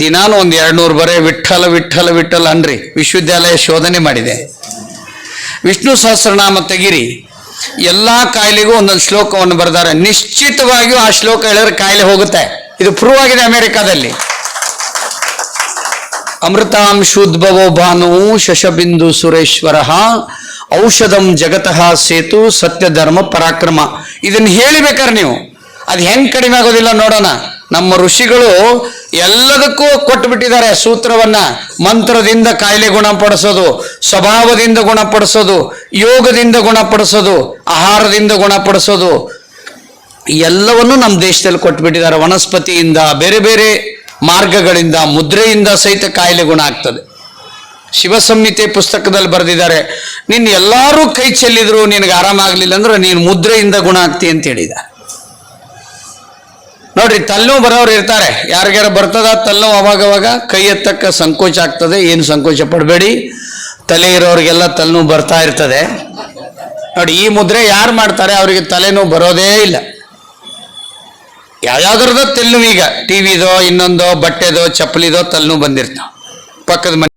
ದಿನಾನು ಒಂದು 200 ಬರೇ ವಿಠ್ಠಲ ವಿಠ್ಠಲ ವಿಠ್ಠಲ ಅನ್ರಿ. ವಿಶ್ವವಿದ್ಯಾಲಯ ಶೋಧನೆ ಮಾಡಿದೆ. ವಿಷ್ಣು ಸಹಸ್ರನಾಮ ತೆಗಿರಿ, ಎಲ್ಲ ಕಾಯಿಲೆಗೂ ಒಂದೊಂದು ಶ್ಲೋಕವನ್ನು ಬರೆದಾರೆ. ನಿಶ್ಚಿತವಾಗಿಯೂ ಆ ಶ್ಲೋಕ ಹೇಳಿದ್ರೆ ಕಾಯಿಲೆ ಹೋಗುತ್ತೆ. ಇದು ಪ್ರೂವ್ ಆಗಿದೆ ಅಮೆರಿಕಾದಲ್ಲಿ. ಅಮೃತಾಂಶುದ್ಭವೋ ಭಾನು ಶಶಬಿಂದು ಸುರೇಶ್ವರ ಔಷಧಂ ಜಗತಃ ಸೇತು ಸತ್ಯ ಧರ್ಮ ಪರಾಕ್ರಮ. ಇದನ್ನು ಹೇಳಿಬೇಕಾರೆ ನೀವು ಅದು ಹೆಂಗೆ ಕಡಿಮೆ ಆಗೋದಿಲ್ಲ ನೋಡೋಣ. ನಮ್ಮ ಋಷಿಗಳು ಎಲ್ಲದಕ್ಕೂ ಕೊಟ್ಟು ಬಿಟ್ಟಿದ್ದಾರೆ ಸೂತ್ರವನ್ನ. ಮಂತ್ರದಿಂದ ಕಾಯಿಲೆ ಗುಣಪಡಿಸೋದು, ಸ್ವಭಾವದಿಂದ ಗುಣಪಡಿಸೋದು, ಯೋಗದಿಂದ ಗುಣಪಡಿಸೋದು, ಆಹಾರದಿಂದ ಗುಣಪಡಿಸೋದು, ಎಲ್ಲವನ್ನೂ ನಮ್ಮ ದೇಶದಲ್ಲಿ ಕೊಟ್ಟುಬಿಟ್ಟಿದ್ದಾರೆ. ವನಸ್ಪತಿಯಿಂದ, ಬೇರೆ ಬೇರೆ ಮಾರ್ಗಗಳಿಂದ, ಮುದ್ರೆಯಿಂದ ಸಹಿತ ಕಾಯಿಲೆ ಗುಣ ಆಗ್ತದೆ. ಶಿವಸಂಹಿತೆ ಪುಸ್ತಕದಲ್ಲಿ ಬರೆದಿದ್ದಾರೆ, ನಿನ್ನ ಎಲ್ಲರೂ ಕೈ ಚೆಲ್ಲಿದ್ರು ನಿನಗೆ ಆರಾಮಾಗಲಿಲ್ಲ ಅಂದ್ರೆ ನೀನು ಮುದ್ರೆಯಿಂದ ಗುಣ ಆಗ್ತಿ ಅಂತ ಹೇಳಿದ. ನೋಡ್ರಿ, ತಲೆನೋವು ಬರೋರು ಇರ್ತಾರೆ, ಯಾರಿಗಾರ ಬರ್ತದ ತಲೆನೋವು, ಅವಾಗವಾಗ ಕೈ ಎತ್ತಕ್ಕ ಸಂಕೋಚ ಆಗ್ತದೆ. ಏನು ಸಂಕೋಚ ಪಡಬೇಡಿ, ತಲೆ ಇರೋರಿಗೆಲ್ಲ ತಲೆನೋವು ಬರ್ತಾ ಇರ್ತದೆ. ನೋಡಿ, ಈ ಮುದ್ರೆ ಯಾರು ಮಾಡ್ತಾರೆ ಅವರಿಗೆ ತಲೆನೋವು ಬರೋದೇ ಇಲ್ಲ. ಯಾವ್ಯಾವ್ದ್ರದೋ ತಲೆನೋವು, ಈಗ ಟಿವಿದೋ, ಇನ್ನೊಂದೋ, ಬಟ್ಟೆದೋ, ಚಪ್ಪಲಿದೋ ತಲೆನೋವು ಬಂದಿರ್ತಾವ. ಪಕ್ಕದ ಮನೆ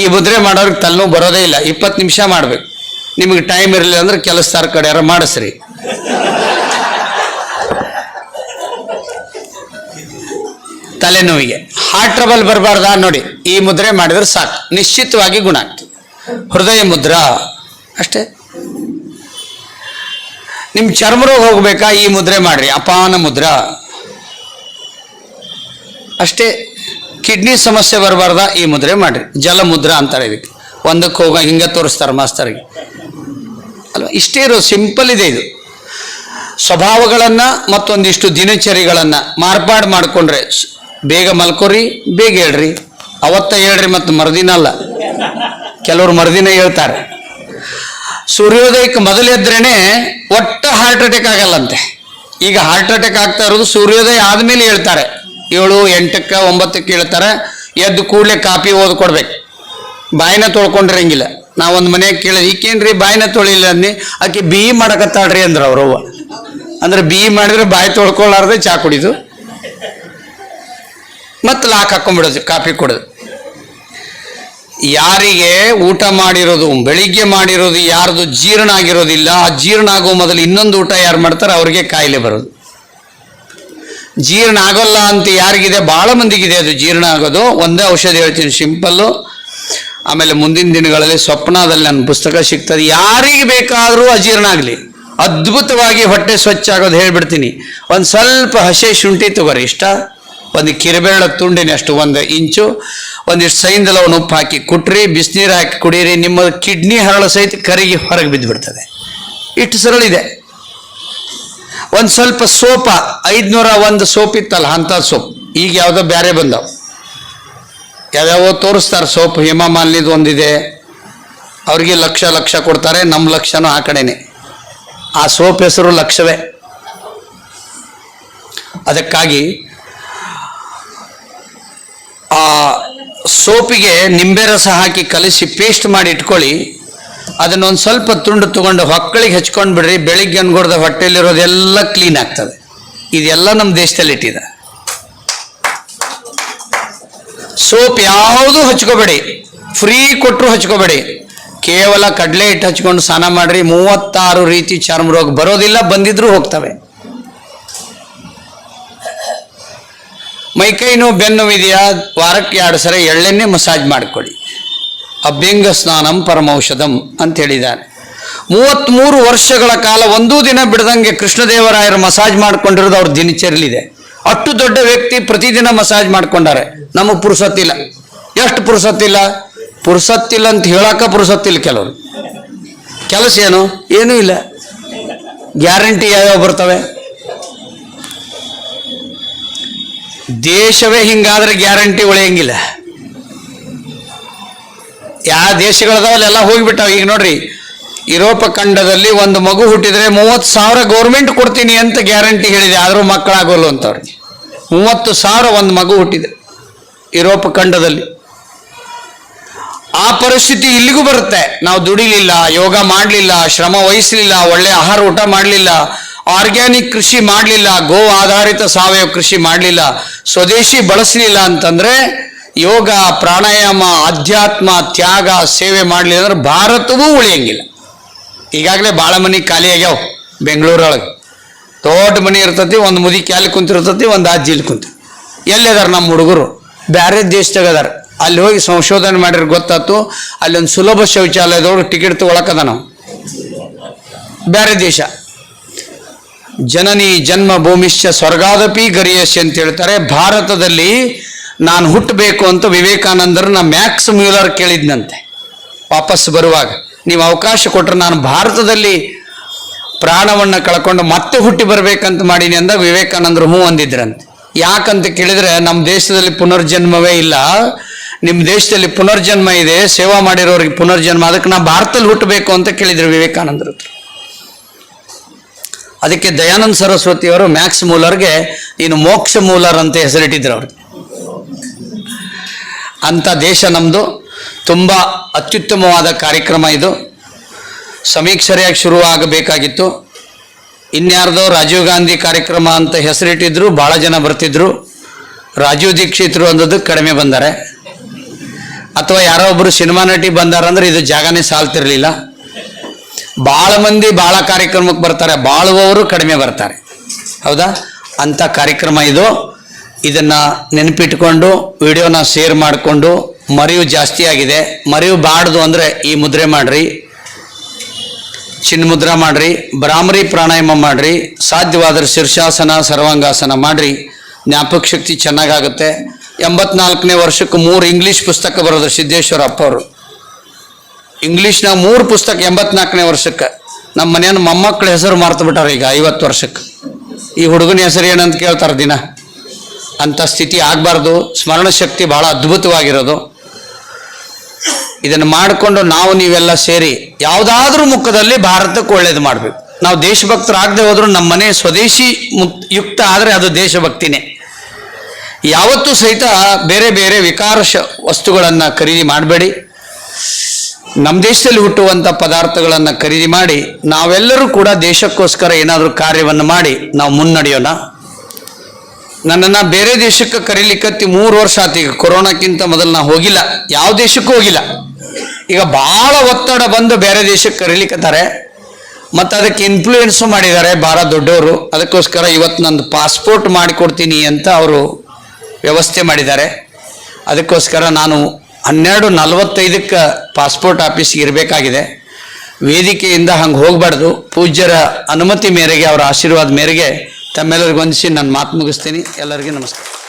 ಈ ಮುದ್ರೆ ಮಾಡೋರಿಗೆ ತಲೆನೋವು ಬರೋದೇ ಇಲ್ಲ. 20 ನಿಮಿಷ ಮಾಡ್ಬೇಕು. ನಿಮಗೆ ಟೈಮ್ ಇರಲಿಲ್ಲ ಅಂದ್ರೆ ಕೆಲಸದಾರ ಕಡೆ ಯಾರು ಮಾಡಿಸ್ರಿ. ತಲೆನೋವಿಗೆ ಹಾರ್ಟ್ ಟ್ರಬಲ್ ಬರಬಾರ್ದಾ? ನೋಡಿ, ಈ ಮುದ್ರೆ ಮಾಡಿದ್ರೆ ಸಾಕು, ನಿಶ್ಚಿತವಾಗಿ ಗುಣ ಆಗ್ತದೆ. ಹೃದಯ ಮುದ್ರಾ ಅಷ್ಟೇ. ನಿಮ್ಮ ಚರ್ಮ ರೋಗ ಹೋಗ್ಬೇಕಾ? ಈ ಮುದ್ರೆ ಮಾಡ್ರಿ, ಅಪಾನ ಮುದ್ರಾ ಅಷ್ಟೇ. ಕಿಡ್ನಿ ಸಮಸ್ಯೆ ಬರಬಾರ್ದಾ? ಈ ಮುದ್ರೆ ಮಾಡ್ರಿ, ಜಲಮುದ್ರಾ ಅಂತಾರೆ ಇದಕ್ಕೆ. ಒಂದಕ್ಕೆ ಹೋಗ ಹಿಂಗೆ ತೋರಿಸ್ತಾರೆ ಮಾಸ್ತರಿಗೆ ಅಲ್ವಾ. ಇಷ್ಟೇ ಇರೋ, ಸಿಂಪಲ್ ಇದೆ ಇದು. ಸ್ವಭಾವಗಳನ್ನು ಮತ್ತೊಂದಿಷ್ಟು ದಿನಚರಿಗಳನ್ನು ಮಾರ್ಪಾಡು ಮಾಡಿಕೊಂಡ್ರೆ ಬೇಗ ಮಲ್ಕೋರಿ, ಬೇಗ ಹೇಳ್ರಿ. ಅವತ್ತ ಹೇಳ್ರಿ, ಮತ್ತು ಮರುದಿನ ಅಲ್ಲ. ಕೆಲವರು ಮರುದಿನ ಹೇಳ್ತಾರೆ. ಸೂರ್ಯೋದಯಕ್ಕೆ ಮೊದಲೆದ್ರೇನೆ ಒಟ್ಟು ಹಾರ್ಟ್ ಅಟ್ಯಾಕ್ ಆಗಲ್ಲಂತೆ. ಈಗ ಹಾರ್ಟ್ ಅಟ್ಯಾಕ್ ಆಗ್ತಾ ಇರೋದು ಸೂರ್ಯೋದಯ ಆದಮೇಲೆ ಹೇಳ್ತಾರೆ. 7, 8, 9 ಹೇಳ್ತಾರೆ. ಎದ್ದು ಕೂಡಲೇ ಕಾಪಿ ಓದ್ ಕೊಡ್ಬೇಕು. ಬಾಯಿನ ತೊಳ್ಕೊಂಡಿರಂಗಿಲ್ಲ. ನಾವೊಂದು ಮನೆಯಾಗ ಕೇಳಿದ, ಈಕೇನ್ರಿ ಬಾಯಿನ ತೊಳಿಲ್ಲ ಅನ್ನಿ. ಆಕೆ ಬಿ ಮಾಡಕತ್ತಾಳ್ರಿ ಅಂದ್ರೆ ಅವ್ರವ್ವ. ಅಂದ್ರೆ ಬಿ ಮಾಡಿದ್ರೆ ಬಾಯಿ ತೊಳ್ಕೊಳ್ಳಾರ್ದೆ ಚಾ ಕುಡಿದು ಮತ್ತೆ ಲಾಕ್ ಹಾಕೊಂಡ್ಬಿಡೋದು, ಕಾಫಿ ಕೊಡೋದು. ಯಾರಿಗೆ ಊಟ ಮಾಡಿರೋದು, ಬೆಳಿಗ್ಗೆ ಮಾಡಿರೋದು ಯಾರ್ದು ಜೀರ್ಣ ಆಗಿರೋದಿಲ್ಲ, ಆ ಜೀರ್ಣ ಆಗೋ ಮೊದಲು ಇನ್ನೊಂದು ಊಟ ಯಾರು ಮಾಡ್ತಾರೆ ಅವ್ರಿಗೆ ಕಾಯಿಲೆ ಬರೋದು. ಜೀರ್ಣ ಆಗೋಲ್ಲ ಅಂತ ಯಾರಿಗಿದೆ, ಭಾಳ ಮಂದಿಗಿದೆ ಅದು ಜೀರ್ಣ ಆಗೋದು. ಒಂದೇ ಔಷಧಿ ಹೇಳ್ತೀನಿ, ಸಿಂಪಲ್ಲು. ಆಮೇಲೆ ಮುಂದಿನ ದಿನಗಳಲ್ಲಿ ಸ್ವಪ್ನದಲ್ಲಿ ನನ್ನ ಪುಸ್ತಕ ಸಿಗ್ತದೆ. ಯಾರಿಗೆ ಬೇಕಾದರೂ ಅಜೀರ್ಣ ಆಗಲಿ, ಅದ್ಭುತವಾಗಿ ಹೊಟ್ಟೆ ಸ್ವಚ್ಛ ಆಗೋದು ಹೇಳ್ಬಿಡ್ತೀನಿ. ಒಂದು ಸ್ವಲ್ಪ ಹಸೆ ಶುಂಠಿ ತಗೋರಿ, ಇಷ್ಟ ಒಂದು ಕಿರಿಬೇಳ ತುಂಡಿನ ಅಷ್ಟು 1 ಇಂಚು, ಒಂದಿಷ್ಟು ಸೈಂದಲವನ್ನು ಉಪ್ಪು ಹಾಕಿ ಕುಟ್ರಿ, ಬಿಸಿನೀರು ಹಾಕಿ ಕುಡೀರಿ. ನಿಮ್ಮ ಕಿಡ್ನಿ ಹರಳು ಸಹಿತ ಕರಿಗೆ ಹೊರಗೆ ಬಿದ್ದು ಬಿಡ್ತದೆ. ಇಷ್ಟು ಸರಳಿದೆ. ಒಂದು ಸ್ವಲ್ಪ ಸೋಪ, 501 ಸೋಪ್ ಇತ್ತಲ್ಲ, ಅಂಥ ಸೋಪ್. ಈಗ ಯಾವುದೋ ಬೇರೆ ಬಂದವು, ಯಾವ್ಯಾವೋ ತೋರಿಸ್ತಾರೆ ಸೋಪ್. ಹೇಮಾಮಾಲಿನಿದು ಒಂದಿದೆ, ಅವ್ರಿಗೆ ಲಕ್ಷ ಕೊಡ್ತಾರೆ. ನಮ್ಮ ಲಕ್ಷನೂ ಆ ಕಡೆನೆ. ಆ ಸೋಪ್ ಹೆಸರು ಲಕ್ಷವೇ. ಅದಕ್ಕಾಗಿ ಆ ಸೋಪಿಗೆ ನಿಂಬೆ ರಸ ಹಾಕಿ ಕಲಿಸಿ ಪೇಸ್ಟ್ ಮಾಡಿ ಇಟ್ಕೊಳ್ಳಿ. ಅದನ್ನೊಂದು ಸ್ವಲ್ಪ ತುಂಡು ತಗೊಂಡು ಹೊಕ್ಕಳಿಗೆ ಹೆಚ್ಕೊಂಡು ಬಿಡ್ರಿ. ಬೆಳಿಗ್ಗೆ ಅನ್ಗೊಡ್ದ ಹೊಟ್ಟೆಯಲ್ಲಿರೋದೆಲ್ಲ ಕ್ಲೀನ್ ಆಗ್ತದೆ. ಇದೆಲ್ಲ ನಮ್ಮ ದೇಶದಲ್ಲಿ ಇಟ್ಟಿದೆ. ಸೋಪ್ ಯಾವುದೂ ಹಚ್ಕೋಬೇಡಿ, ಫ್ರೀ ಕೊಟ್ಟರು ಹಚ್ಕೋಬೇಡಿ. ಕೇವಲ ಕಡಲೆ ಹಿಟ್ಟು ಹಚ್ಕೊಂಡು ಸ್ನಾನ ಮಾಡ್ರಿ. 36 ರೀತಿ ಚರ್ಮ ರೋಗ ಬರೋದಿಲ್ಲ, ಬಂದಿದ್ರು ಹೋಗ್ತವೆ. ಮೈಕೈ ನೋವು, ಬೆನ್ನು ಇದೆಯಾ, ವಾರಕ್ಕೆ 2 ಸರಿ ಎಳ್ಳೆಣ್ಣೆ ಮಸಾಜ್ ಮಾಡಿಕೊಳ್ಳಿ. ಅಭ್ಯಂಗ ಸ್ನಾನಂ ಪರಮೌಷಧಂ ಅಂತ ಹೇಳಿದ್ದಾರೆ. 33 ವರ್ಷಗಳ ಕಾಲ ಒಂದೂ ದಿನ ಬಿಡದಂಗೆ ಕೃಷ್ಣದೇವರಾಯರು ಮಸಾಜ್ ಮಾಡ್ಕೊಂಡಿರೋದು ಅವ್ರ ದಿನಚರಿಲಿದೆ. ಅಷ್ಟು ದೊಡ್ಡ ವ್ಯಕ್ತಿ ಪ್ರತಿದಿನ ಮಸಾಜ್ ಮಾಡ್ಕೊಂಡಾರೆ. ನಮಗೆ ಪುರುಸತ್ತಿಲ್ಲ. ಎಷ್ಟು ಪುರುಸತ್ತಿಲ್ಲ? ಪುರುಸತ್ತಿಲ್ಲ ಅಂತ ಹೇಳಕ್ಕ ಪುರುಸತ್ತಿಲ್ಲ. ಕೆಲವರು ಕೆಲಸ ಏನೂ ಇಲ್ಲ. ಗ್ಯಾರಂಟಿ ಯಾವ್ಯಾವ ಬರ್ತವೆ? ದೇಶವೇ ಹಿಂಗಾದ್ರೆ ಗ್ಯಾರಂಟಿ ಉಳಿಯಂಗಿಲ್ಲ. ಯಾವ ದೇಶಗಳದಾವಲ್ಲ ಎಲ್ಲ ಹೋಗಿಬಿಟ್ಟಾವ. ಈಗ ನೋಡ್ರಿ, ಯುರೋಪ ಖಂಡದಲ್ಲಿ ಒಂದು ಮಗು ಹುಟ್ಟಿದ್ರೆ 30,000 ಗೌರ್ಮೆಂಟ್ ಕೊಡ್ತೀನಿ ಅಂತ ಗ್ಯಾರಂಟಿ ಹೇಳಿದೆ. ಆದರೂ ಮಕ್ಕಳಾಗೋಲ್ಲ ಅಂತವ್ರಿಗೆ. 30,000 ಒಂದು ಮಗು ಹುಟ್ಟಿದೆ ಯುರೋಪ ಖಂಡದಲ್ಲಿ. ಆ ಪರಿಸ್ಥಿತಿ ಇಲ್ಲಿಗೂ ಬರುತ್ತೆ. ನಾವು ದುಡಿಲಿಲ್ಲ, ಯೋಗ ಮಾಡಲಿಲ್ಲ, ಶ್ರಮ ವಹಿಸಲಿಲ್ಲ, ಒಳ್ಳೆ ಆಹಾರ ಊಟ ಮಾಡಲಿಲ್ಲ, ಆರ್ಗ್ಯಾನಿಕ್ ಕೃಷಿ ಮಾಡಲಿಲ್ಲ, ಗೋ ಆಧಾರಿತ ಸಾವಯವ ಕೃಷಿ ಮಾಡಲಿಲ್ಲ, ಸ್ವದೇಶಿ ಬಳಸಲಿಲ್ಲ ಅಂತಂದರೆ, ಯೋಗ, ಪ್ರಾಣಾಯಾಮ, ಅಧ್ಯಾತ್ಮ, ತ್ಯಾಗ, ಸೇವೆ ಮಾಡಲಿಲ್ಲ ಅಂದ್ರೆ ಭಾರತವೂ ಉಳಿಯಂಗಿಲ್ಲ. ಈಗಾಗಲೇ ಭಾಳ ಮನೆ ಖಾಲಿ ಆಗ್ಯಾವ ಬೆಂಗಳೂರೊಳಗೆ. ದೊಡ್ಡ ಮನೆ ಇರ್ತತಿ, ಒಂದು ಮುದಿ ಕ್ಯಾಲಿ ಕುಂತಿರ್ತತಿ, ಒಂದು ಅಜ್ಜಿಲಿ ಕುಂತ. ಎಲ್ಲಿದಾರ ನಮ್ಮ ಹುಡುಗರು? ಬೇರೆ ದೇಶದಾಗ ಅದಾರ, ಅಲ್ಲಿ ಹೋಗಿ ಸಂಶೋಧನೆ ಮಾಡಿದ್ರೆ ಗೊತ್ತಾಯ್ತು, ಅಲ್ಲೊಂದು ಸುಲಭ ಶೌಚಾಲಯದೊಳಗೆ ಟಿಕೆಟ್ ತೊಗೊಳಕದ ನಾವು. ಬೇರೆ ದೇಶ. ಜನನಿ ಜನ್ಮ ಭೂಮಿಶ್ಚ ಸ್ವರ್ಗಾದಪಿ ಗರಿಯಸಿ ಅಂತ ಹೇಳ್ತಾರೆ. ಭಾರತದಲ್ಲಿ ನಾನು ಹುಟ್ಟಬೇಕು ಅಂತ ವಿವೇಕಾನಂದರನ್ನ ಮ್ಯಾಕ್ಸ್ ಮ್ಯೂಲರ್ ಕೇಳಿದ್ನಂತೆ ವಾಪಸ್ ಬರುವಾಗ. ನೀವು ಅವಕಾಶ ಕೊಟ್ಟರೆ ನಾನು ಭಾರತದಲ್ಲಿ ಪ್ರಾಣವನ್ನು ಕಳ್ಕೊಂಡು ಮತ್ತೆ ಹುಟ್ಟಿ ಬರ್ಬೇಕಂತ ಮಾಡೀನಿ ಅಂದಾಗ ವಿವೇಕಾನಂದರು ಹ್ಞೂ ಅಂದಿದ್ರಂತೆ. ಯಾಕಂತ ಕೇಳಿದ್ರೆ ನಮ್ಮ ದೇಶದಲ್ಲಿ ಪುನರ್ಜನ್ಮವೇ ಇಲ್ಲ, ನಿಮ್ಮ ದೇಶದಲ್ಲಿ ಪುನರ್ಜನ್ಮ ಇದೆ, ಸೇವಾ ಮಾಡಿರೋರಿಗೆ ಪುನರ್ಜನ್ಮ, ಅದಕ್ಕೆ ನಾವು ಭಾರತದಲ್ಲಿ ಹುಟ್ಟಬೇಕು ಅಂತ ಕೇಳಿದ್ರು ವಿವೇಕಾನಂದರು. ಅದಕ್ಕೆ ದಯಾನಂದ ಸರಸ್ವತಿಯವರು ಮ್ಯಾಕ್ಸ್ ಮೂಲರ್ಗೆ ನೀನು ಮೋಕ್ಷ ಮೂಲರ್ ಅಂತ ಹೆಸರಿಟ್ಟಿದ್ರು ಅವ್ರಿಗೆ. ಅಂಥ ದೇಶ ನಮ್ಮದು. ತುಂಬ ಅತ್ಯುತ್ತಮವಾದ ಕಾರ್ಯಕ್ರಮ ಇದು. ಸಮೀಕ್ಷರೆಯಾಗಿ ಶುರುವಾಗಬೇಕಾಗಿತ್ತು. ಇನ್ಯಾರ್ದೋ ರಾಜೀವ್ ಗಾಂಧಿ ಕಾರ್ಯಕ್ರಮ ಅಂತ ಹೆಸರಿಟ್ಟಿದ್ರು, ಭಾಳ ಜನ ಬರ್ತಿದ್ರು. ರಾಜೀವ್ ದೀಕ್ಷಿತರು ಅನ್ನೋದು ಕಡಿಮೆ ಬಂದ್ದಾರೆ, ಅಥವಾ ಯಾರೋ ಒಬ್ಬರು ಸಿನಿಮಾ ನಟಿ ಬಂದಾರಂದ್ರೆ ಇದು ಜಾಗನೇ ಸಾಲ್ತಿರ್ಲಿಲ್ಲ. ಭಾಳ ಮಂದಿ ಭಾಳ ಕಾರ್ಯಕ್ರಮಕ್ಕೆ ಬರ್ತಾರೆ, ಬಾಳುವವರು ಕಡಿಮೆ ಬರ್ತಾರೆ. ಹೌದಾ? ಅಂಥ ಕಾರ್ಯಕ್ರಮ ಇದು. ಇದನ್ನು ನೆನಪಿಟ್ಕೊಂಡು ವಿಡಿಯೋನ ಶೇರ್ ಮಾಡಿಕೊಂಡು, ಮರೆಯು ಜಾಸ್ತಿ ಆಗಿದೆ, ಮರೆಯಬಾರ್ದು ಅಂದರೆ ಈ ಮುದ್ರೆ ಮಾಡಿರಿ, ಚಿನ್ಮುದ್ರಾ ಮಾಡಿರಿ, ಭ್ರಾಮರಿ ಪ್ರಾಣಾಯಾಮ ಮಾಡಿರಿ, ಸಾಧ್ಯವಾದರೆ ಶೀರ್ಷಾಸನ ಸರ್ವಾಂಗಾಸನ ಮಾಡಿರಿ, ಜ್ಞಾಪಕ ಶಕ್ತಿ ಚೆನ್ನಾಗಾಗುತ್ತೆ. 84ನೇ ವರ್ಷಕ್ಕೆ 3 ಇಂಗ್ಲೀಷ್ ಪುಸ್ತಕ ಬರೋದು ಸಿದ್ದೇಶ್ವರ ಅಪ್ಪ ಅವರು. ಇಂಗ್ಲೀಷ್ನಾಗ 3 ಪುಸ್ತಕ 84ನೇ ವರ್ಷಕ್ಕೆ. ನಮ್ಮ ಮನೆಯನ್ನು ಮೊಮ್ಮಕ್ಕಳ ಹೆಸರು ಮಾರ್ತು ಬಿಟ್ಟಾರ ಈಗ 50 ವರ್ಷಕ್ಕೆ. ಈ ಹುಡುಗನ ಹೆಸರು ಏನಂತ ಕೇಳ್ತಾರೆ ದಿನ. ಅಂಥ ಸ್ಥಿತಿ ಆಗಬಾರ್ದು. ಸ್ಮರಣ ಶಕ್ತಿ ಭಾಳ ಅದ್ಭುತವಾಗಿರೋದು. ಇದನ್ನು ಮಾಡಿಕೊಂಡು ನಾವು ನೀವೆಲ್ಲ ಸೇರಿ ಯಾವುದಾದ್ರೂ ಮುಖದಲ್ಲಿ ಭಾರತಕ್ಕೆ ಒಳ್ಳೇದು ಮಾಡಬೇಕು. ನಾವು ದೇಶಭಕ್ತರಾಗದೆ ಹೋದರೂ ನಮ್ಮ ಮನೆ ಸ್ವದೇಶಿ ಯುಕ್ತ ಆದರೆ ಅದು ದೇಶಭಕ್ತಿನೇ. ಯಾವತ್ತೂ ಸಹಿತ ಬೇರೆ ಬೇರೆ ವಿಕಾರಶ ವಸ್ತುಗಳನ್ನು ಖರೀದಿ ಮಾಡಬೇಡಿ. ನಮ್ಮ ದೇಶದಲ್ಲಿ ಹುಟ್ಟುವಂಥ ಪದಾರ್ಥಗಳನ್ನು ಖರೀದಿ ಮಾಡಿ ನಾವೆಲ್ಲರೂ ಕೂಡ ದೇಶಕ್ಕೋಸ್ಕರ ಏನಾದರೂ ಕಾರ್ಯವನ್ನು ಮಾಡಿ ನಾವು ಮುನ್ನಡೆಯೋಣ. ನನ್ನನ್ನು ಬೇರೆ ದೇಶಕ್ಕೆ ಕರೀಲಿಕ್ಕತ್ತಿ 3 ವರ್ಷ ಆಯ್ತು. ಈಗ ಕೊರೋನಾಕ್ಕಿಂತ ಮೊದಲು ನಾನು ಹೋಗಿಲ್ಲ, ಯಾವ ದೇಶಕ್ಕೂ ಹೋಗಿಲ್ಲ. ಈಗ ಭಾಳ ಒತ್ತಡ ಬಂದು ಬೇರೆ ದೇಶಕ್ಕೆ ಕರೀಲಿಕ್ಕತ್ತಾರೆ, ಮತ್ತು ಅದಕ್ಕೆ ಇನ್ಫ್ಲೂಯೆನ್ಸು ಮಾಡಿದ್ದಾರೆ ಭಾಳ ದೊಡ್ಡವರು. ಅದಕ್ಕೋಸ್ಕರ ಇವತ್ತು ನಂದು ಪಾಸ್ಪೋರ್ಟ್ ಮಾಡಿಕೊಡ್ತೀನಿ ಅಂತ ಅವರು ವ್ಯವಸ್ಥೆ ಮಾಡಿದ್ದಾರೆ. ಅದಕ್ಕೋಸ್ಕರ ನಾನು 12:45ಕ್ಕೆ ಪಾಸ್ಪೋರ್ಟ್ ಆಫೀಸ್ಗೆ ಇರಬೇಕಾಗಿದೆ. ವೇದಿಕೆಯಿಂದ ಹಂಗೆ ಹೋಗಬಾರ್ದು. ಪೂಜ್ಯರ ಅನುಮತಿ ಮೇರೆಗೆ, ಅವರ ಆಶೀರ್ವಾದ ಮೇರೆಗೆ ತಮ್ಮೆಲ್ಲರಿಗೂ ವಂದಿಸಿ ನನ್ನ ಮಾತು ಮುಗಿಸ್ತೀನಿ. ಎಲ್ಲರಿಗೂ ನಮಸ್ಕಾರ.